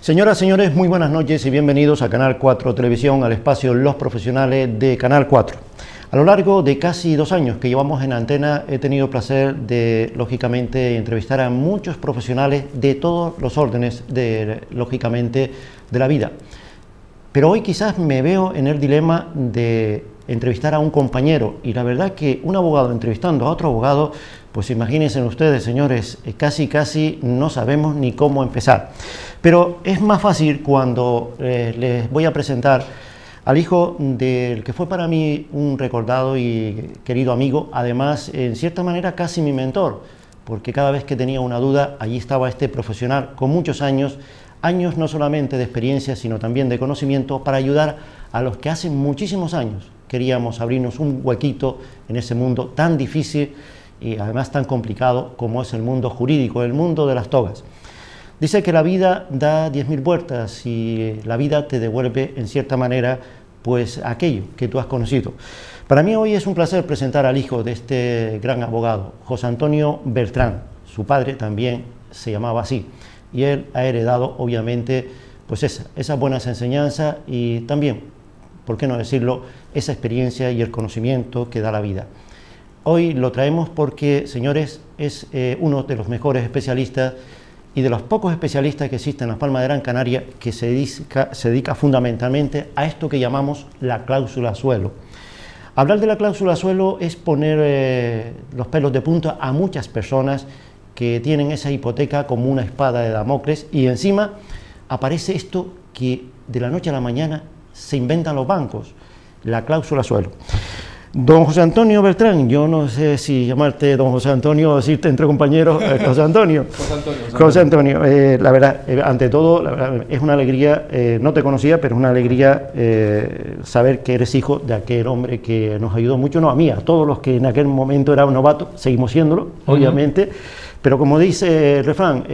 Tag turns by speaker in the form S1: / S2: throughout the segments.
S1: Señoras, señores, muy buenas noches y bienvenidos a Canal 4 Televisión, al espacio Los Profesionales de Canal 4. A lo largo de casi 2 años que llevamos en antena, he tenido el placer de, lógicamente, entrevistar a muchos profesionales de todos los órdenes, lógicamente, de la vida. Pero hoy quizás me veo en el dilema de entrevistar a un compañero, y la verdad que un abogado entrevistando a otro abogado, pues imagínense ustedes, señores, casi no sabemos ni cómo empezar. Pero es más fácil cuando les voy a presentar al hijo del que fue para mí un recordado y querido amigo, además, en cierta manera, casi mi mentor, porque cada vez que tenía una duda, allí estaba este profesional con muchos años no solamente de experiencia, sino también de conocimiento, para ayudar a los que hace muchísimos años queríamos abrirnos un huequito en ese mundo tan difícil y además tan complicado como es el mundo jurídico, el mundo de las togas. Dice que la vida da 10.000 vueltas y la vida te devuelve en cierta manera pues aquello que tú has conocido. Para mí hoy es un placer presentar al hijo de este gran abogado, José Antonio Beltrán. Su padre también se llamaba así y él ha heredado obviamente pues esas buenas enseñanzas y también, por qué no decirlo, esa experiencia y el conocimiento que da la vida. Hoy lo traemos porque, señores, es uno de los mejores especialistas y de los pocos especialistas que existen en Las Palmas de Gran Canaria que se dedica fundamentalmente a esto que llamamos la cláusula suelo. Hablar de la cláusula suelo es poner los pelos de punta a muchas personas que tienen esa hipoteca como una espada de Damocles y encima aparece esto que de la noche a la mañana se inventan los bancos, la cláusula suelo. Don José Antonio Beltrán, yo no sé si llamarte don José Antonio o decirte entre compañeros José Antonio. José Antonio, la verdad, ante todo, la verdad, es una alegría, no te conocía, pero es una alegría saber que eres hijo de aquel hombre que nos ayudó mucho, no a mí, a todos los que en aquel momento eran novatos, seguimos siéndolo, obviamente, pero como dice el refrán,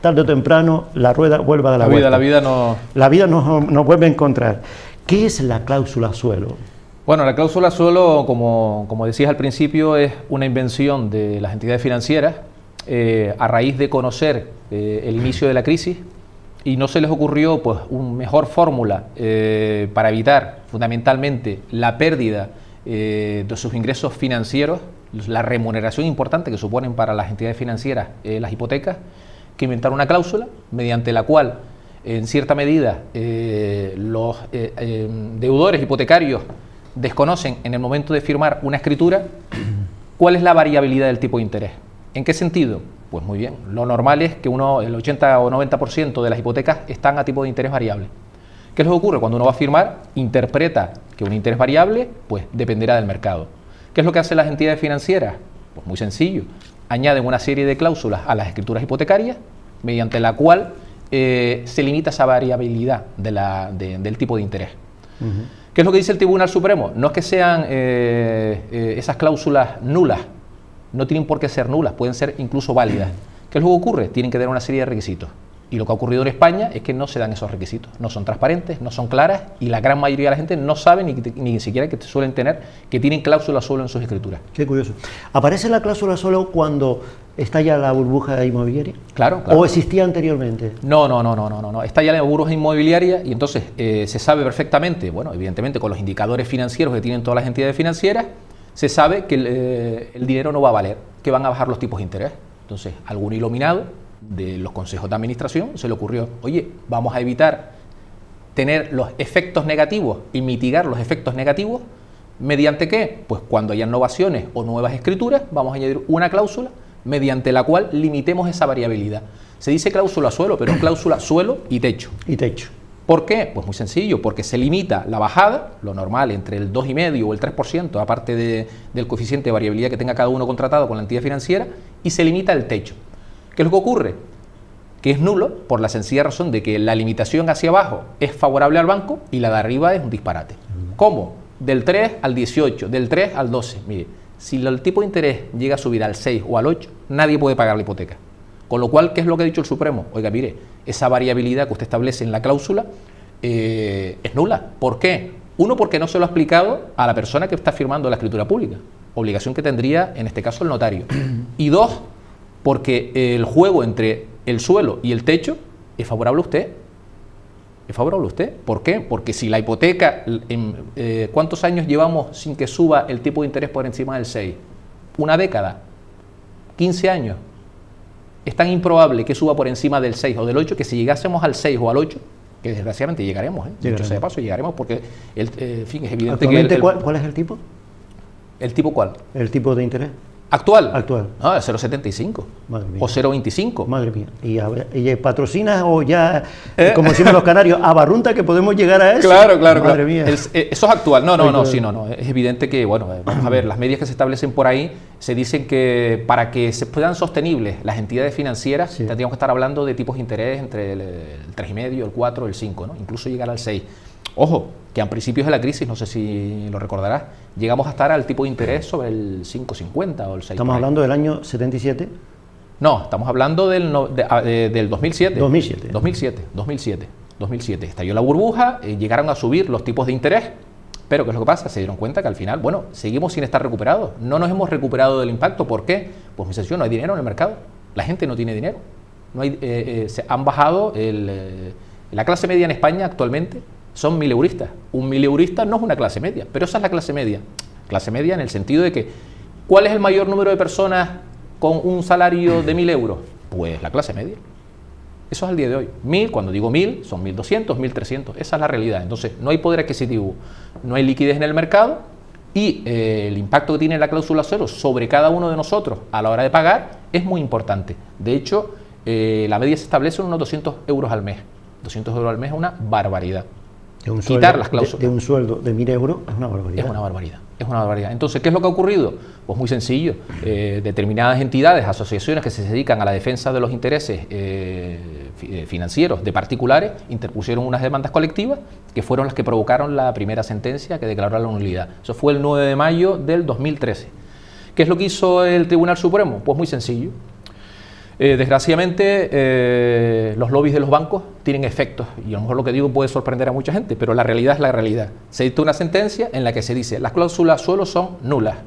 S1: tarde o temprano la rueda vuelve a dar la vuelta. La vida nos vuelve a encontrar. ¿Qué es la cláusula suelo?
S2: Bueno, la cláusula suelo, como decías al principio, es una invención de las entidades financieras a raíz de conocer el inicio de la crisis y no se les ocurrió pues una mejor fórmula para evitar fundamentalmente la pérdida de sus ingresos financieros, la remuneración importante que suponen para las entidades financieras las hipotecas, que inventar una cláusula mediante la cual en cierta medida los deudores hipotecarios desconocen en el momento de firmar una escritura cuál es la variabilidad del tipo de interés. ¿En qué sentido? Pues muy bien, lo normal es que el 80 o 90% de las hipotecas están a tipo de interés variable. ¿Qué es lo que ocurre? Cuando uno va a firmar, interpreta que un interés variable pues dependerá del mercado. ¿Qué es lo que hacen las entidades financieras? Pues muy sencillo, añaden una serie de cláusulas a las escrituras hipotecarias mediante la cual se limita esa variabilidad del tipo de interés. ¿Qué es lo que dice el Tribunal Supremo? No es que sean esas cláusulas nulas, no tienen por qué ser nulas, pueden ser incluso válidas. ¿Qué es lo que ocurre? Tienen que tener una serie de requisitos. Y lo que ha ocurrido en España es que no se dan esos requisitos, no son transparentes, no son claras y la gran mayoría de la gente no sabe ni siquiera que suelen tener, que tienen cláusula suelo en sus escrituras.
S1: Qué curioso. ¿Aparece la cláusula suelo cuando estalla la burbuja inmobiliaria?
S2: Claro.
S1: ¿O existía anteriormente?
S2: No. Estalla la burbuja inmobiliaria y entonces se sabe perfectamente, bueno, evidentemente con los indicadores financieros que tienen todas las entidades financieras, se sabe que el dinero no va a valer, que van a bajar los tipos de interés. Entonces, algún iluminado de los consejos de administración se le ocurrió, oye, vamos a evitar tener los efectos negativos y mitigar los efectos negativos, ¿mediante qué? Pues cuando haya innovaciones o nuevas escrituras, vamos a añadir una cláusula mediante la cual limitemos esa variabilidad. Se dice cláusula suelo, pero es cláusula suelo y techo.
S1: Y techo.
S2: ¿Por qué? Pues muy sencillo, porque se limita la bajada, lo normal, entre el 2,5 o el 3%, aparte del coeficiente de variabilidad que tenga cada uno contratado con la entidad financiera, y se limita el techo. ¿Qué es lo que ocurre? Que es nulo por la sencilla razón de que la limitación hacia abajo es favorable al banco y la de arriba es un disparate. ¿Cómo? Del 3 al 18, del 3 al 12. Mire, si el tipo de interés llega a subir al 6 o al 8, nadie puede pagar la hipoteca. Con lo cual, ¿qué es lo que ha dicho el Supremo? Oiga, mire, esa variabilidad que usted establece en la cláusula es nula. ¿Por qué? Uno, porque no se lo ha explicado a la persona que está firmando la escritura pública, obligación que tendría en este caso el notario. Y dos, porque el juego entre el suelo y el techo es favorable a usted. ¿Es favorable a usted? ¿Por qué? Porque si la hipoteca, ¿cuántos años llevamos sin que suba el tipo de interés por encima del 6? ¿Una década? ¿15 años? Es tan improbable que suba por encima del 6 o del 8 que si llegásemos al 6 o al 8, que desgraciadamente llegaremos, dicho sea de paso, llegaremos porque, en fin, es evidente que...
S1: ¿Cuál es el tipo?
S2: ¿El tipo cuál?
S1: El tipo de interés.
S2: ¿Actual?
S1: Actual.
S2: Ah, 0,75 o 0,25.
S1: Madre mía. ¿Y patrocinas o ya, como decimos los canarios, abarrunta que podemos llegar a eso?
S2: Claro.
S1: Madre mía.
S2: Eso es actual. No. Es evidente que, bueno, vamos a ver, las medias que se establecen por ahí se dicen que para que se puedan sostenibles las entidades financieras, tendríamos que estar hablando de tipos de interés entre el 3,5, el 4, el 5, ¿no? Incluso llegar al 6. Ojo, que a principios de la crisis, no sé si lo recordarás, llegamos a estar al tipo de interés sobre el 5,50 o el 6.
S1: ¿Estamos hablando del año 77?
S2: No, estamos hablando del 2007.
S1: 2007.
S2: 2007. Estalló la burbuja, llegaron a subir los tipos de interés, pero ¿qué es lo que pasa? Se dieron cuenta que al final, bueno, seguimos sin estar recuperados. No nos hemos recuperado del impacto. ¿Por qué? Pues muy sencillo, no hay dinero en el mercado. La gente no tiene dinero. Se han bajado la clase media en España actualmente. Son 1.000 euristas. Un 1.000 eurista no es una clase media, pero esa es la clase media. Clase media en el sentido de que, ¿cuál es el mayor número de personas con un salario de 1.000 euros? Pues la clase media. Eso es al día de hoy. 1.000, cuando digo 1.000, son 1.200, 1.300. Esa es la realidad. Entonces, no hay poder adquisitivo, no hay liquidez en el mercado y el impacto que tiene la cláusula cero sobre cada uno de nosotros a la hora de pagar es muy importante. De hecho, la media se establece en unos 200 euros al mes. 200 euros al mes es una barbaridad. Quitar las cláusulas.
S1: De un sueldo de 1.000 euros es una barbaridad.
S2: Es una barbaridad. Entonces, ¿qué es lo que ha ocurrido? Pues muy sencillo. Determinadas entidades, asociaciones que se dedican a la defensa de los intereses financieros de particulares, interpusieron unas demandas colectivas que fueron las que provocaron la primera sentencia que declaró la nulidad. Eso fue el 9 de mayo del 2013. ¿Qué es lo que hizo el Tribunal Supremo? Pues muy sencillo. Desgraciadamente, los lobbies de los bancos tienen efectos, y a lo mejor lo que digo puede sorprender a mucha gente, pero la realidad es la realidad. Se dicta una sentencia en la que se dice las cláusulas suelo son nulas.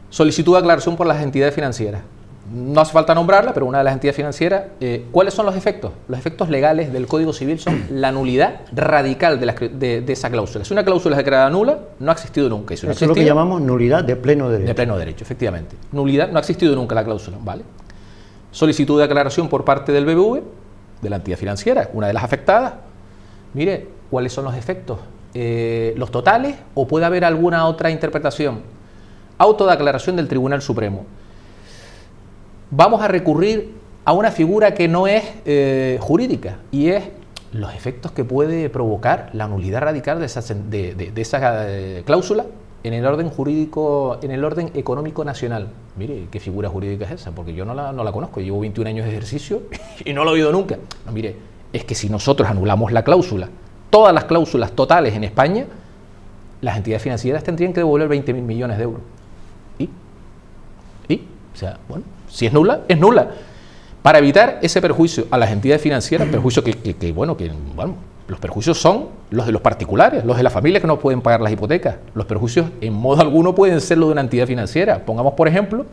S2: Solicitud de aclaración por las entidades financieras. No hace falta nombrarla, pero una de las entidades financieras. ¿Cuáles son los efectos? Los efectos legales del Código Civil son la nulidad radical de esa cláusula. Si una cláusula es declarada nula, no ha existido nunca.
S1: Eso es lo que llamamos nulidad de pleno derecho.
S2: De pleno derecho, efectivamente. Nulidad, no ha existido nunca la cláusula, ¿vale? Solicitud de aclaración por parte del BBV, de la entidad financiera, una de las afectadas. Mire, ¿cuáles son los efectos? ¿Los totales o puede haber alguna otra interpretación? Auto de aclaración del Tribunal Supremo. Vamos a recurrir a una figura que no es jurídica y es los efectos que puede provocar la nulidad radical de esa cláusula en el orden jurídico, en el orden económico nacional. Mire, ¿qué figura jurídica es esa? Porque yo no la conozco, llevo 21 años de ejercicio y no lo he oído nunca. No, mire, es que si nosotros anulamos la cláusula, todas las cláusulas totales en España, las entidades financieras tendrían que devolver 20.000 millones de euros. O sea, bueno, si es nula, es nula. Para evitar ese perjuicio a las entidades financieras, perjuicio bueno, los perjuicios son los de los particulares, los de las familias que no pueden pagar las hipotecas. Los perjuicios en modo alguno pueden ser los de una entidad financiera. Pongamos, por ejemplo,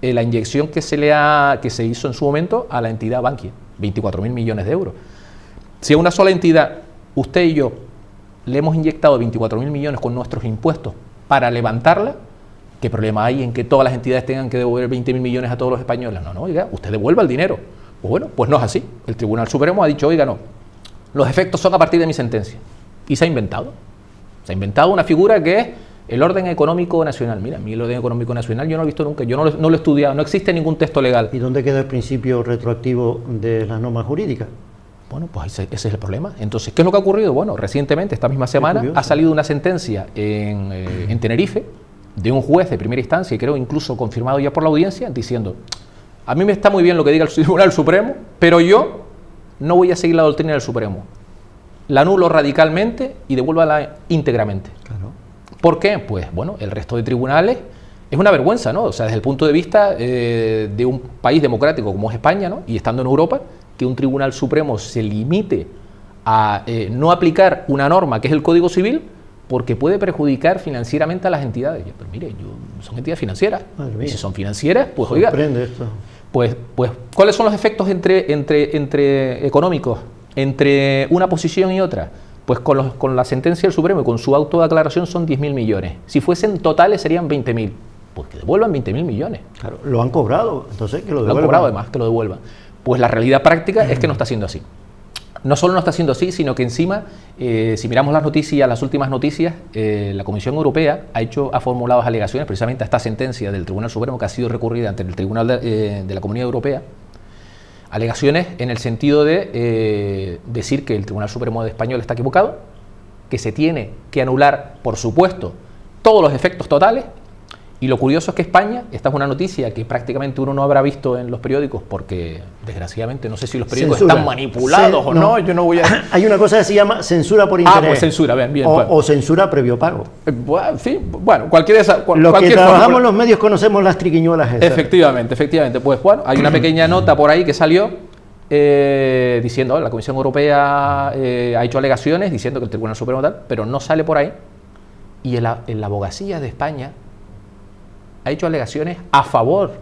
S2: la inyección que se hizo en su momento a la entidad Bankia, 24.000 millones de euros. Si a una sola entidad, usted y yo, le hemos inyectado 24.000 millones con nuestros impuestos para levantarla, ¿qué problema hay en que todas las entidades tengan que devolver 20.000 millones a todos los españoles? No, oiga, usted devuelva el dinero. Pues bueno, pues no es así. El Tribunal Supremo ha dicho, oiga, no, los efectos son a partir de mi sentencia. Y se ha inventado. Se ha inventado una figura que es el orden económico nacional. Mira, a mí el orden económico nacional yo no lo he visto nunca, yo no lo he estudiado, no existe ningún texto legal.
S1: ¿Y dónde queda el principio retroactivo de las normas jurídicas?
S2: Bueno, pues ese es el problema. Entonces, ¿qué es lo que ha ocurrido? Bueno, recientemente, esta misma semana, ha salido una sentencia en Tenerife, de un juez de primera instancia, y creo incluso confirmado ya por la audiencia, diciendo, a mí me está muy bien lo que diga el Tribunal Supremo, pero yo no voy a seguir la doctrina del Supremo. La anulo radicalmente y devuélvala íntegramente.
S1: Claro.
S2: ¿Por qué? Pues bueno, el resto de tribunales es una vergüenza, ¿no? O sea, desde el punto de vista de un país democrático como es España, ¿no? Y estando en Europa, que un Tribunal Supremo se limite a no aplicar una norma que es el Código Civil, porque puede perjudicar financieramente a las entidades. Pero mire, son entidades financieras. Y si son financieras, pues oiga,
S1: esto.
S2: Pues, ¿cuáles son los efectos entre económicos entre una posición y otra, pues con la sentencia del Supremo y con su autodeclaración son 10.000 millones. Si fuesen totales serían 20.000. Pues que devuelvan 20.000 millones.
S1: Claro, lo han cobrado, entonces que lo devuelvan.
S2: Lo han cobrado además, que lo devuelvan. Pues la realidad práctica es que no está siendo así. No solo no está siendo así, sino que encima, si miramos las noticias, las últimas noticias, la Comisión Europea ha formulado alegaciones precisamente a esta sentencia del Tribunal Supremo que ha sido recurrida ante el Tribunal de la Comunidad Europea. Alegaciones en el sentido de decir que el Tribunal Supremo Español está equivocado, que se tiene que anular, por supuesto, todos los efectos totales. Y lo curioso es que España, esta es una noticia que prácticamente uno no habrá visto en los periódicos porque, desgraciadamente, no sé si los periódicos están manipulados o no, yo no voy a...
S1: Hay una cosa que se llama censura por interés.
S2: Pues censura, bien.
S1: O censura previo pago.
S2: Bueno, cualquier de esas...
S1: Los que trabajamos en los medios conocemos las triquiñuelas esas.
S2: Efectivamente. Pues bueno, hay una pequeña nota por ahí que salió diciendo, la Comisión Europea ha hecho alegaciones diciendo que el Tribunal Supremo tal, pero no sale por ahí. Y en la abogacía de España ha hecho alegaciones a favor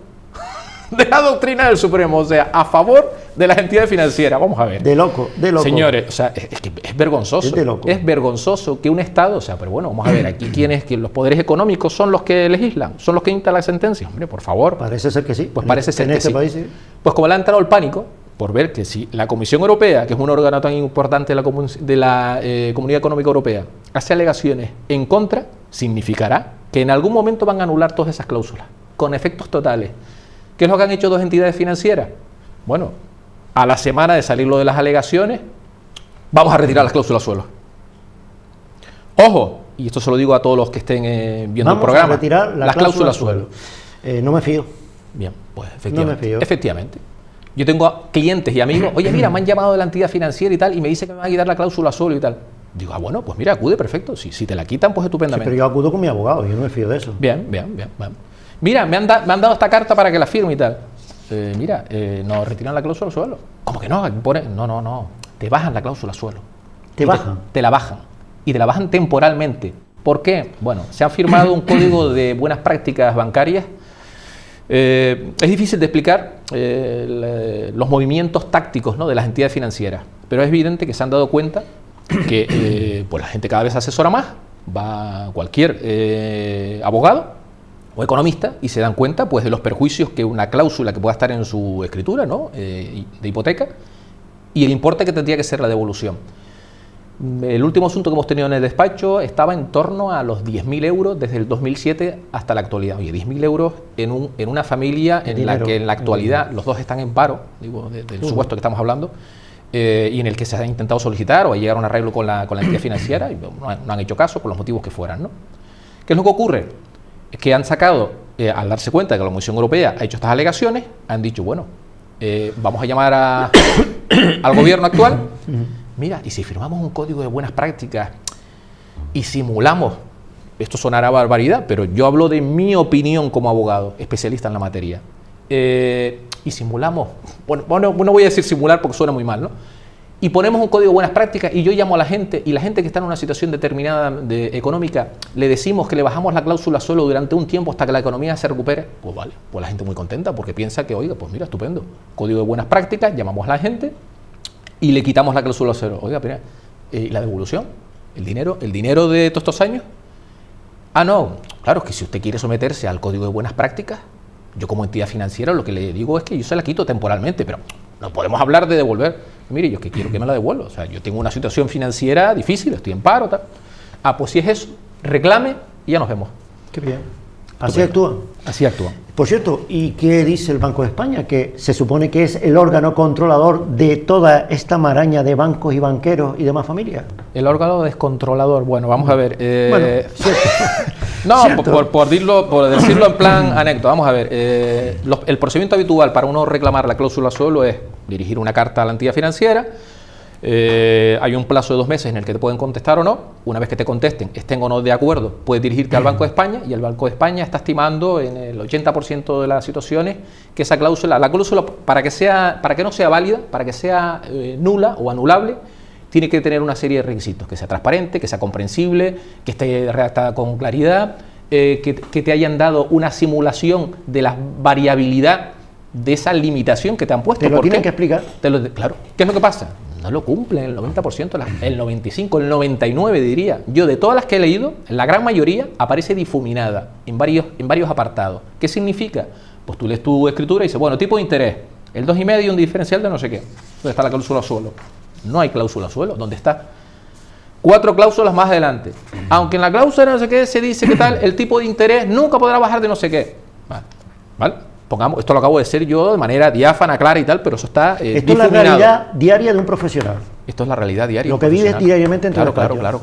S2: de la doctrina del Supremo, o sea, a favor de las entidades financieras. Vamos a ver.
S1: De loco.
S2: Señores, o sea, es que es vergonzoso. Es vergonzoso que un Estado, o sea, pero bueno, vamos a ver, aquí que los poderes económicos son los que legislan, son los que dictan las sentencias. Hombre, por favor.
S1: Parece ser que sí.
S2: Pues parece ser que sí.
S1: País, sí.
S2: Pues como le ha entrado el pánico, por ver que si la Comisión Europea, que es un órgano tan importante de la Comunidad Económica Europea, hace alegaciones en contra, significará que en algún momento van a anular todas esas cláusulas, con efectos totales. ¿Qué es lo que han hecho dos entidades financieras? Bueno, a la semana de salir lo de las alegaciones, vamos a retirar las cláusulas suelo. Ojo, y esto se lo digo a todos los que estén viendo el programa,
S1: a retirar las cláusulas suelo. No me fío.
S2: Bien, pues
S1: efectivamente. No me fío.
S2: Efectivamente. Yo tengo clientes y amigos, oye, mira, me han llamado de la entidad financiera y tal, y me dice que me van a quitar la cláusula suelo y tal. Digo, bueno, pues mira, acude, perfecto. Si te la quitan, pues estupendamente.
S1: Sí, pero yo acudo con mi abogado, yo no me fío de eso.
S2: Bien. Mira, me han dado esta carta para que la firme y tal. No, retiran la cláusula suelo. ¿Cómo que no? No. Te bajan la cláusula suelo.
S1: ¿Te bajan?
S2: Te la bajan. Y te la bajan temporalmente. ¿Por qué? Bueno, se ha firmado un código de buenas prácticas bancarias. Es difícil de explicar los movimientos tácticos, ¿no?, de las entidades financieras. Pero es evidente que se han dado cuenta que pues la gente cada vez se asesora más, va a cualquier abogado o economista y se dan cuenta pues de los perjuicios que una cláusula que pueda estar en su escritura, ¿no?, de hipoteca, y el importe que tendría que ser la devolución. El último asunto que hemos tenido en el despacho estaba en torno a los 10.000 euros desde el 2007 hasta la actualidad. Oye, 10.000 euros en una familia en la que en la actualidad los dos están en paro, digo, del supuesto que estamos hablando, y en el que se ha intentado solicitar o llegar a un arreglo con la entidad financiera y no han hecho caso por los motivos que fueran, ¿no? ¿Qué es lo que ocurre? Es que han sacado, al darse cuenta de que la Comisión Europea ha hecho estas alegaciones, han dicho, bueno, vamos a llamar al gobierno actual. Mira, y si firmamos un código de buenas prácticas y simulamos, esto sonará barbaridad, pero yo hablo de mi opinión como abogado, especialista en la materia, y simulamos, bueno, no voy a decir simular porque suena muy mal, ¿no? Y ponemos un código de buenas prácticas y yo llamo a la gente, y la gente que está en una situación determinada económica, le decimos que le bajamos la cláusula suelo durante un tiempo hasta que la economía se recupere, pues vale, pues la gente muy contenta porque piensa que, oiga, pues mira, estupendo, código de buenas prácticas, llamamos a la gente y le quitamos la cláusula cero. Oiga, pero ¿y la devolución? ¿El dinero de todos estos años? Ah, no, claro, es que si usted quiere someterse al código de buenas prácticas, yo como entidad financiera lo que le digo es que yo se la quito temporalmente, pero no podemos hablar de devolver. Mire, yo es que quiero que me la devuelva, o sea, yo tengo una situación financiera difícil, estoy en paro, tal. Ah, pues si es eso, reclame y ya nos vemos.
S1: Qué bien. Así actúan.
S2: Así actúan.
S1: Por cierto, ¿y qué dice el Banco de España? Que se supone que es el órgano controlador de toda esta maraña de bancos y banqueros y demás familias.
S2: El órgano descontrolador, bueno, vamos a ver.
S1: Cierto.
S2: No,
S1: ¿cierto?
S2: por decirlo en plan anécdota, vamos a ver. El procedimiento habitual para uno reclamar la cláusula suelo es dirigir una carta a la entidad financiera. Hay un plazo de 2 meses en el que te pueden contestar o no. Una vez que te contesten, estén o no de acuerdo, puedes dirigirte al Banco de España, y el Banco de España está estimando en el 80% de las situaciones que esa cláusula, la cláusula para que no sea válida, para que sea nula o anulable, tiene que tener una serie de requisitos: que sea transparente, que sea comprensible, que esté redactada con claridad, que te hayan dado una simulación de la variabilidad de esa limitación que te han puesto.
S1: Te lo tienen que explicar.
S2: Claro. ¿Qué es lo que pasa? no lo cumplen el 90%, el 95%, el 99% diría. Yo de todas las que he leído, la gran mayoría aparece difuminada en varios apartados. ¿Qué significa? Pues tú lees tu escritura y dices, bueno, tipo de interés, el 2,5 y un diferencial de no sé qué. ¿Dónde está la cláusula suelo? No hay cláusula suelo. ¿Dónde está? 4 cláusulas más adelante. Aunque en la cláusula de no sé qué se dice que tal, el tipo de interés nunca podrá bajar de no sé qué. ¿Vale? Pongamos, esto lo acabo de decir yo de manera diáfana, clara y tal, pero eso está
S1: esto es la realidad diaria de un profesional.
S2: Esto es la realidad diaria.
S1: Lo que vives diariamente en tu
S2: Claro.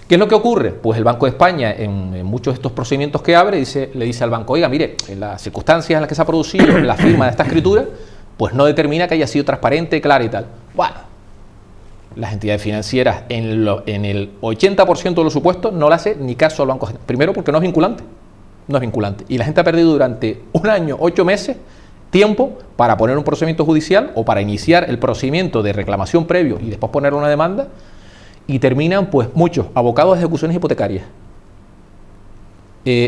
S2: ¿Qué es lo que ocurre? Pues el Banco de España, en muchos de estos procedimientos que abre, le dice al banco, oiga, mire, en las circunstancias en las que se ha producido la firma de esta escritura, pues no determina que haya sido transparente, clara y tal. Bueno, las entidades financieras en el 80% de los supuestos no le hace ni caso al banco. Primero porque no es vinculante. No es vinculante. Y la gente ha perdido durante 1 año, 8 meses, tiempo para poner un procedimiento judicial o para iniciar el procedimiento de reclamación previo y después poner una demanda, y terminan pues muchos abocados a ejecuciones hipotecarias,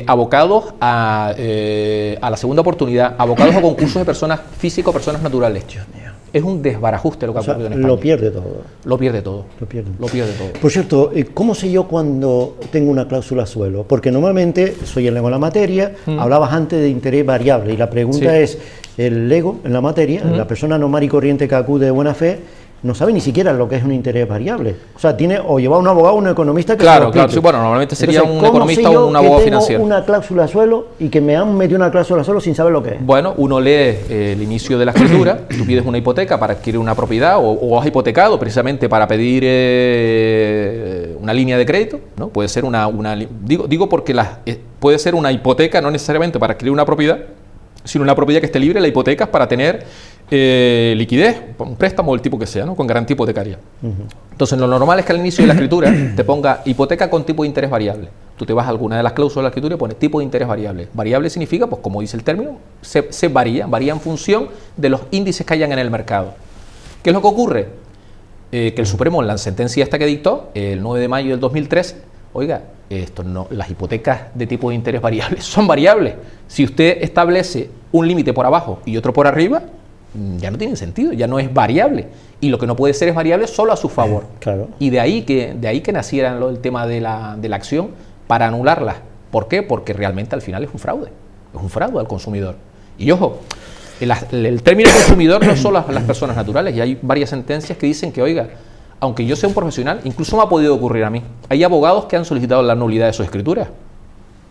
S2: abocados a la segunda oportunidad, abocados a concursos de personas físicas o personas naturales. Dios mío. Es un desbarajuste lo que ha ocurrido en España.
S1: Lo pierde todo.
S2: Lo pierde todo. Lo pierde todo.
S1: Por cierto, ¿cómo sé yo cuando tengo una cláusula suelo? Porque normalmente soy el lego en la materia, hablabas antes de interés variable, y la pregunta es, el lego en la materia, la persona normal y corriente que acude de buena fe, no sabe ni siquiera lo que es un interés variable. O sea, tiene o llevar un abogado o un economista que
S2: claro, sí, bueno, normalmente sería un economista o un abogado financiero.
S1: Una cláusula suelo y que me han metido una cláusula suelo sin saber lo que es.
S2: Bueno, uno lee el inicio de la escritura, tú pides una hipoteca para adquirir una propiedad o has hipotecado precisamente para pedir una línea de crédito, ¿no? Puede ser digo porque puede ser una hipoteca no necesariamente para adquirir una propiedad, sino una propiedad que esté libre. La hipoteca es para tener liquidez, un préstamo del tipo que sea, ¿no? Con garantía hipotecaria. Entonces, lo normal es que al inicio de la escritura te ponga hipoteca con tipo de interés variable. Tú te vas a alguna de las cláusulas de la escritura y pones tipo de interés variable. Variable significa, pues como dice el término, se varía en función de los índices que hayan en el mercado. ¿Qué es lo que ocurre? Que el Supremo, en la sentencia esta que dictó, el 9 de mayo del 2013, oiga, las hipotecas de tipo de interés variable son variables. Si usted establece un límite por abajo y otro por arriba, ya no tiene sentido, ya no es variable. Y lo que no puede ser es variable solo a su favor.
S1: Claro.
S2: Y de ahí que naciera el tema de la acción para anularlas. ¿Por qué? Porque realmente al final es un fraude al consumidor. Y ojo, el término consumidor no son las personas naturales, y hay varias sentencias que dicen que, oiga, aunque yo sea un profesional, incluso me ha podido ocurrir a mí. Hay abogados que han solicitado la nulidad de su escritura,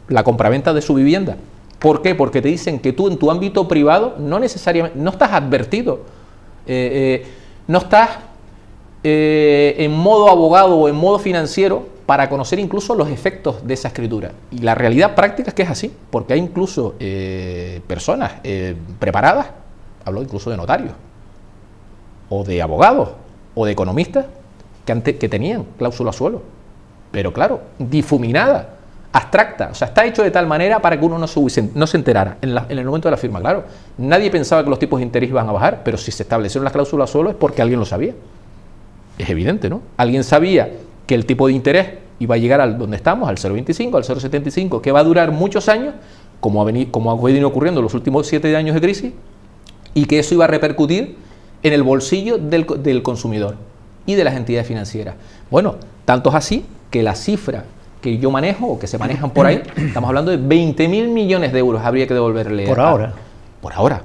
S2: la compraventa de su vivienda. ¿Por qué? Porque te dicen que tú en tu ámbito privado no necesariamente, no estás advertido, no estás en modo abogado o en modo financiero para conocer incluso los efectos de esa escritura. Y la realidad práctica es que es así, porque hay incluso personas preparadas, hablo incluso de notarios, o de abogados, o de economistas, que tenían cláusula suelo, pero claro, difuminada, abstracta, o sea, está hecho de tal manera para que uno no se enterara en el momento de la firma. Claro, nadie pensaba que los tipos de interés iban a bajar, pero si se establecieron las cláusulas suelo es porque alguien lo sabía. Es evidente, ¿no? Alguien sabía que el tipo de interés iba a llegar al donde estamos, al 0,25, al 0,75, que va a durar muchos años, como ha venido ocurriendo en los últimos 7 años de crisis, y que eso iba a repercutir en el bolsillo del consumidor y de las entidades financieras. Bueno, tanto es así que la cifra que yo manejo, o que se manejan por ahí, estamos hablando de 20.000 millones de euros habría que devolverle.
S1: Por ahora.
S2: Por ahora.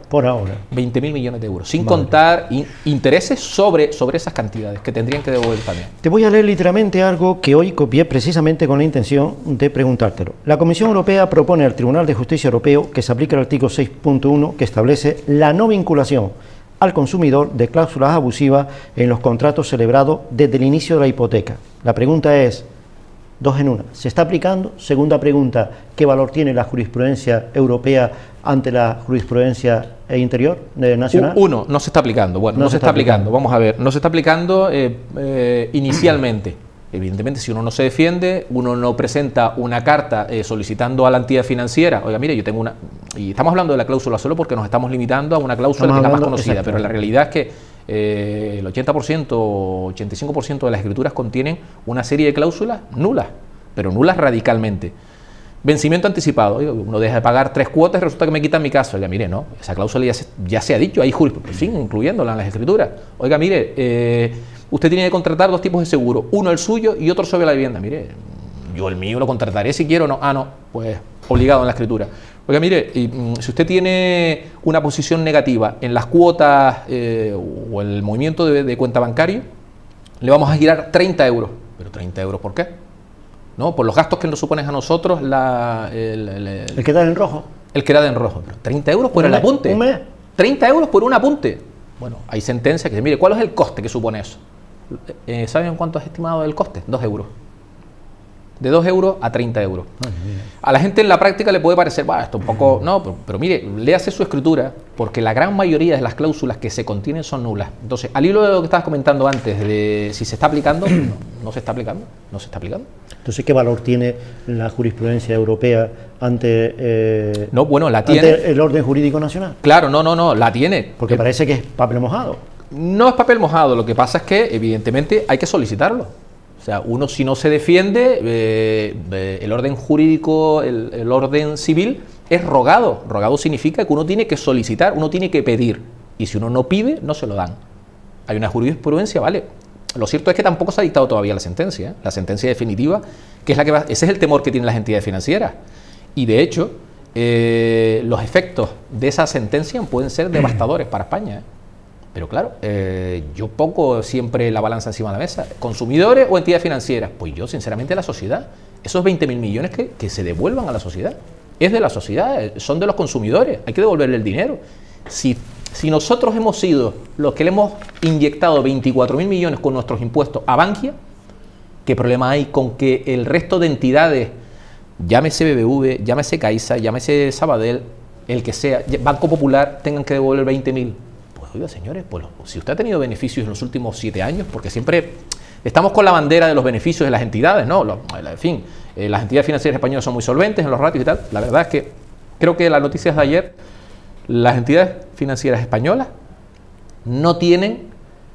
S2: 20.000 millones de euros, sin contar intereses sobre esas cantidades que tendrían que devolver también.
S1: Te voy a leer literalmente algo que hoy copié precisamente con la intención de preguntártelo. La Comisión Europea propone al Tribunal de Justicia Europeo que se aplique el artículo 6.1 que establece la no vinculación al consumidor de cláusulas abusivas en los contratos celebrados desde el inicio de la hipoteca. La pregunta es, 2 en 1, ¿se está aplicando? Segunda pregunta, ¿qué valor tiene la jurisprudencia europea ante la jurisprudencia interior nacional?
S2: 1, no se está aplicando. Bueno, no se está aplicando. Vamos a ver, no se está aplicando inicialmente. Evidentemente, si uno no se defiende, uno no presenta una carta solicitando a la entidad financiera, oiga, mire, yo tengo una... Y estamos hablando de la cláusula solo porque nos estamos limitando a una cláusula que es la más conocida, pero la realidad es que el 80% o 85% de las escrituras contienen una serie de cláusulas nulas, pero nulas radicalmente. Vencimiento anticipado. Uno deja de pagar 3 cuotas y resulta que me quitan mi casa. Oiga, mire, no, esa cláusula ya se ha dicho, hay jurisprudencia, incluyéndola en las escrituras. Oiga, mire, usted tiene que contratar 2 tipos de seguro, uno el suyo y otro sobre la vivienda. Mire, yo el mío lo contrataré si quiero o no. Ah, no, pues obligado en la escritura. Oiga, mire, si usted tiene una posición negativa en las cuotas o el movimiento de cuenta bancario, le vamos a girar 30 euros. ¿Pero 30 euros por qué? ¿No? Por los gastos que nos suponen a nosotros
S1: el que da en rojo.
S2: El que da en rojo. Pero 30 euros por el apunte.
S1: Un mes.
S2: 30 euros por un apunte. Bueno, hay sentencias que dicen, mire, ¿cuál es el coste que supone eso? ¿Saben cuánto es estimado el coste? 2 euros. De 2 euros a 30 euros. A la gente en la práctica le puede parecer, esto un poco... No, pero mire, léase su escritura, porque la gran mayoría de las cláusulas que se contienen son nulas. Entonces, al hilo de lo que estabas comentando antes, de si se está aplicando, no se está aplicando, no se está aplicando.
S1: Entonces, ¿qué valor tiene la jurisprudencia europea ante,
S2: no, bueno, la tiene,
S1: ante el orden jurídico nacional?
S2: Claro, no, la tiene.
S1: Porque parece que es papel mojado.
S2: No es papel mojado, lo que pasa es que, evidentemente, hay que solicitarlo. O sea, uno si no se defiende, el orden jurídico, el orden civil es rogado. Rogado significa que uno tiene que solicitar, uno tiene que pedir. Y si uno no pide, no se lo dan. Hay una jurisprudencia, ¿vale? Lo cierto es que tampoco se ha dictado todavía la sentencia definitiva, que es la que va, ese es el temor que tienen las entidades financieras. Y de hecho, los efectos de esa sentencia pueden ser devastadores para España. Pero claro, yo pongo siempre la balanza encima de la mesa. ¿Consumidores o entidades financieras? Pues yo, sinceramente, la sociedad. Esos 20.000 millones que se devuelvan a la sociedad. Es de la sociedad, son de los consumidores. Hay que devolverle el dinero. Si nosotros hemos sido los que le hemos inyectado 24.000 millones con nuestros impuestos a Bankia, ¿qué problema hay con que el resto de entidades, llámese BBV, llámese Caixa, llámese Sabadell, el que sea, Banco Popular, tengan que devolver 20.000? Oiga, señores, pues si usted ha tenido beneficios en los últimos 7 años, porque siempre estamos con la bandera de los beneficios de las entidades, ¿no? En fin, las entidades financieras españolas son muy solventes en los ratios y tal. La verdad es que creo que las noticias de ayer, las entidades financieras españolas no tienen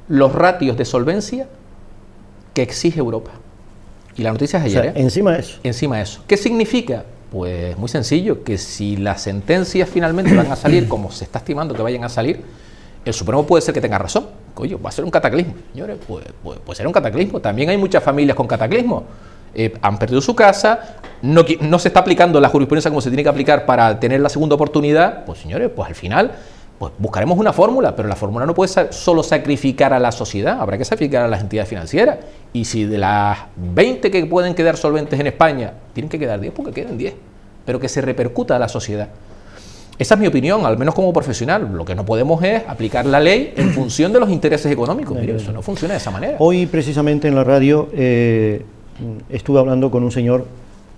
S2: los ratios de solvencia que exige Europa. Y la noticia es ayer.
S1: O sea, encima de eso.
S2: Encima de eso. ¿Qué significa? Pues muy sencillo, que si las sentencias finalmente van a salir como se está estimando que vayan a salir, el Supremo puede ser que tenga razón. Coño, va a ser un cataclismo. Señores, puede ser un cataclismo. También hay muchas familias con cataclismo. Han perdido su casa, no se está aplicando la jurisprudencia como se tiene que aplicar para tener la segunda oportunidad. Pues señores, pues al final pues buscaremos una fórmula, pero la fórmula no puede solo sacrificar a la sociedad, habrá que sacrificar a las entidades financieras. Y si de las 20 que pueden quedar solventes en España, tienen que quedar 10, porque quedan 10, pero que se repercuta a la sociedad. Esa es mi opinión, al menos como profesional. Lo que no podemos es aplicar la ley en función de los intereses económicos. Mire, eso no funciona de esa manera.
S1: Hoy, precisamente en la radio, estuve hablando con un señor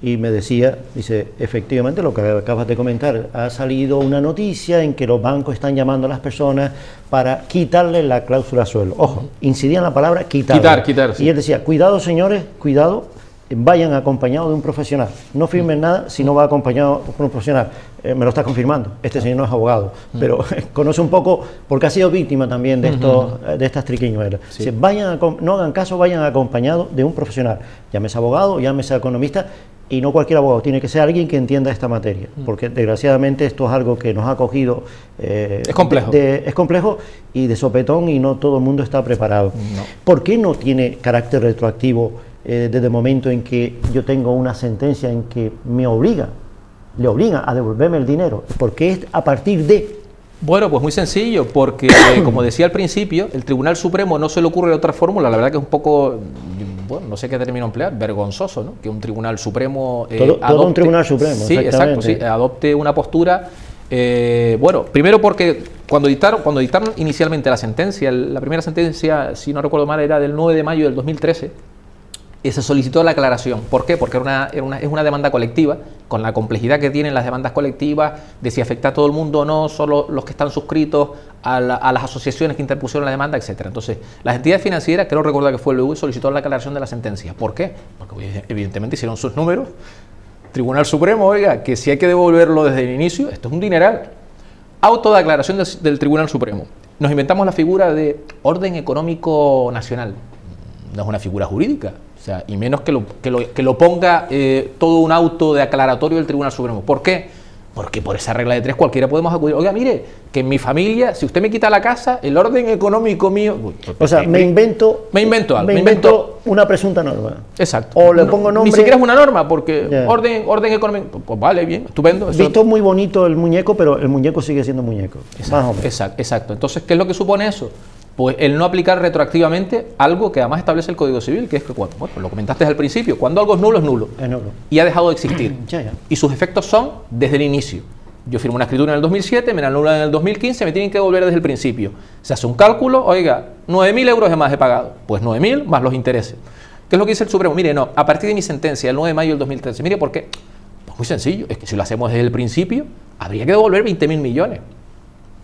S1: y me decía, dice, efectivamente lo que acabas de comentar, ha salido una noticia en que los bancos están llamando a las personas para quitarle la cláusula suelo. Ojo, incidía en la palabra quitar.
S2: Quitar, sí.
S1: Y él decía, cuidado señores, cuidado, vayan acompañados de un profesional. No firmen nada si no va acompañado por un profesional. Me lo está confirmando. Este señor no es abogado, pero conoce un poco, porque ha sido víctima también de de estas triquiñuelas.
S2: Sí.
S1: Si no hagan caso, vayan acompañados de un profesional. Llámese abogado, llámese economista, y no cualquier abogado. Tiene que ser alguien que entienda esta materia, porque desgraciadamente esto es algo que nos ha cogido...
S2: es complejo.
S1: Es complejo y de sopetón, y no todo el mundo está preparado.
S2: No.
S1: ¿Por qué no tiene carácter retroactivo desde el momento en que yo tengo una sentencia en que le obliga a devolverme el dinero? Porque es a partir de...
S2: Bueno, pues muy sencillo, porque como decía al principio, el Tribunal Supremo no se le ocurre otra fórmula, la verdad que es un poco, bueno, no sé qué término emplear, vergonzoso, ¿no? Que un Tribunal Supremo
S1: todo un Tribunal Supremo,
S2: sí, exacto, sí, adopte una postura, bueno, primero porque cuando dictaron inicialmente la sentencia, la primera sentencia, si no recuerdo mal, era del 9 de mayo del 2013, se solicitó la aclaración. ¿Por qué? Porque es una demanda colectiva, con la complejidad que tienen las demandas colectivas, de si afecta a todo el mundo o no, solo los que están suscritos a las asociaciones que interpusieron la demanda, etcétera. Entonces, las entidades financieras, creo recordar que fue el BBV, solicitó la aclaración de la sentencia. ¿Por qué? Porque evidentemente hicieron sus números. Tribunal Supremo, oiga, que si hay que devolverlo desde el inicio, esto es un dineral. Auto de aclaración del Tribunal Supremo. Nos inventamos la figura de orden económico nacional. No es una figura jurídica. O sea, y menos que lo ponga todo un auto de aclaratorio del Tribunal Supremo. ¿Por qué? Porque por esa regla de 3 cualquiera podemos acudir. Oiga, mire, que en mi familia, si usted me quita la casa, el orden económico mío...
S1: O sea, me invento algo. Me invento una presunta norma.
S2: Exacto.
S1: O le pongo nombre...
S2: Ni siquiera es una norma, porque orden económico... Pues vale, bien, estupendo.
S1: Visto muy bonito el muñeco, pero el muñeco sigue siendo muñeco.
S2: Exacto,
S1: más o menos.
S2: Exacto. Entonces, ¿qué es lo que supone eso? Pues el no aplicar retroactivamente algo que además establece el Código Civil, que es que, bueno, lo comentaste al principio, cuando algo es nulo, es nulo.
S1: Es nulo.
S2: Y ha dejado de existir.
S1: Ya.
S2: Y sus efectos son desde el inicio. Yo firmo una escritura en el 2007, me la anulan en el 2015, me tienen que devolver desde el principio. Se hace un cálculo, oiga, 9.000 euros de más he pagado. Pues 9.000 más los intereses. ¿Qué es lo que dice el Supremo? Mire, no, a partir de mi sentencia, el 9 de mayo del 2013, mire, ¿por qué? Pues muy sencillo, es que si lo hacemos desde el principio, habría que devolver 20.000 millones.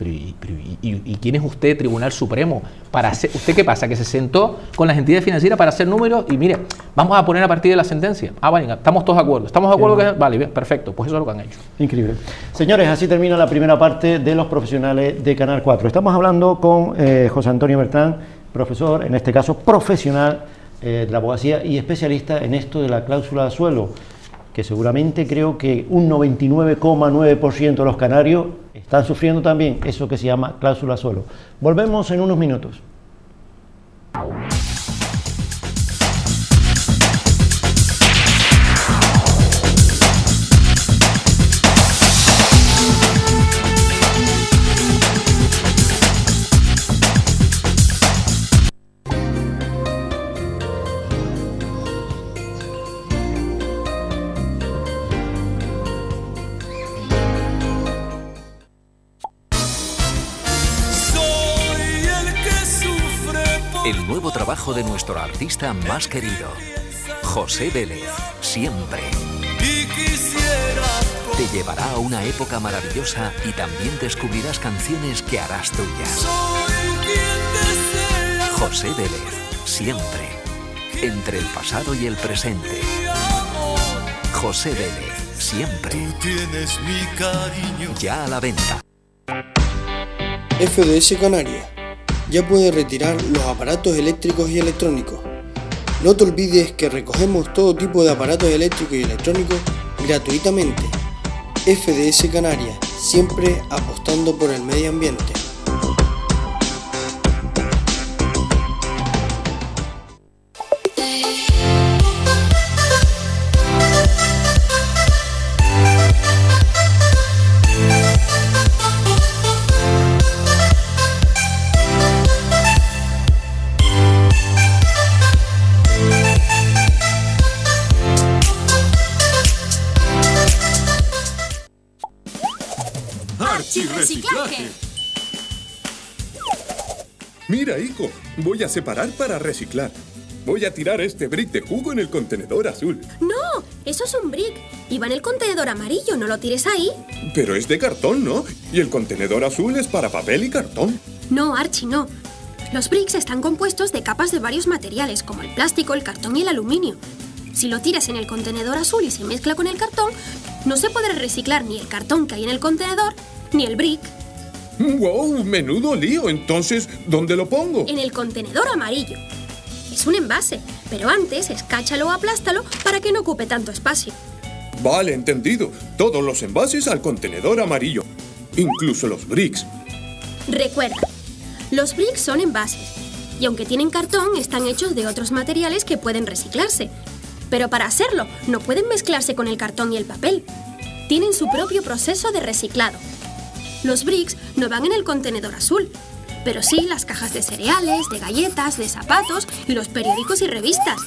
S2: ¿Y quién es usted, Tribunal Supremo? Para hacer, ¿usted qué pasa? Que se sentó con las entidades financieras para hacer números y mire, vamos a poner a partir de la sentencia. Vale, estamos todos de acuerdo. ¿Estamos de acuerdo? Vale, bien, perfecto. Pues eso es lo que han hecho.
S1: Increíble. Señores, así termina la primera parte de los profesionales de Canal 4. Estamos hablando con José Antonio Bertrán, profesor, en este caso profesional de la abogacía y especialista en esto de la cláusula de suelo, que seguramente creo que un 99,9% de los canarios están sufriendo también eso que se llama cláusula suelo. Volvemos en unos minutos.
S3: El nuevo trabajo de nuestro artista más querido, José Vélez, Siempre. Te llevará a una época maravillosa y también descubrirás canciones que harás tuyas. José Vélez, Siempre. Entre el pasado y el presente. José Vélez, Siempre. Ya a la venta.
S4: FDS Canarias. Ya puedes retirar los aparatos eléctricos y electrónicos. No te olvides que recogemos todo tipo de aparatos eléctricos y electrónicos gratuitamente. FDS Canarias, siempre apostando por el medio ambiente.
S5: Reciclaje.
S6: Mira, hijo, voy a separar para reciclar. Voy a tirar este brick de jugo en el contenedor azul.
S5: No, eso es un brick. Y va en el contenedor amarillo, no lo tires ahí.
S6: Pero es de cartón, ¿no? Y el contenedor azul es para papel y cartón.
S5: No, Archie, no. Los bricks están compuestos de capas de varios materiales, como el plástico, el cartón y el aluminio. Si lo tiras en el contenedor azul y se mezcla con el cartón, no se podrá reciclar ni el cartón que hay en el contenedor, ni el brick.
S6: ¡Wow! ¡Menudo lío! Entonces, ¿dónde lo pongo?
S5: En el contenedor amarillo. Es un envase, pero antes escáchalo o aplástalo para que no ocupe tanto espacio.
S6: Vale, entendido. Todos los envases al contenedor amarillo. Incluso los bricks.
S5: Recuerda, los bricks son envases. Y aunque tienen cartón, están hechos de otros materiales que pueden reciclarse. Pero para hacerlo, no pueden mezclarse con el cartón y el papel. Tienen su propio proceso de reciclado. Los bricks no van en el contenedor azul, pero sí las cajas de cereales, de galletas, de zapatos y los periódicos y revistas.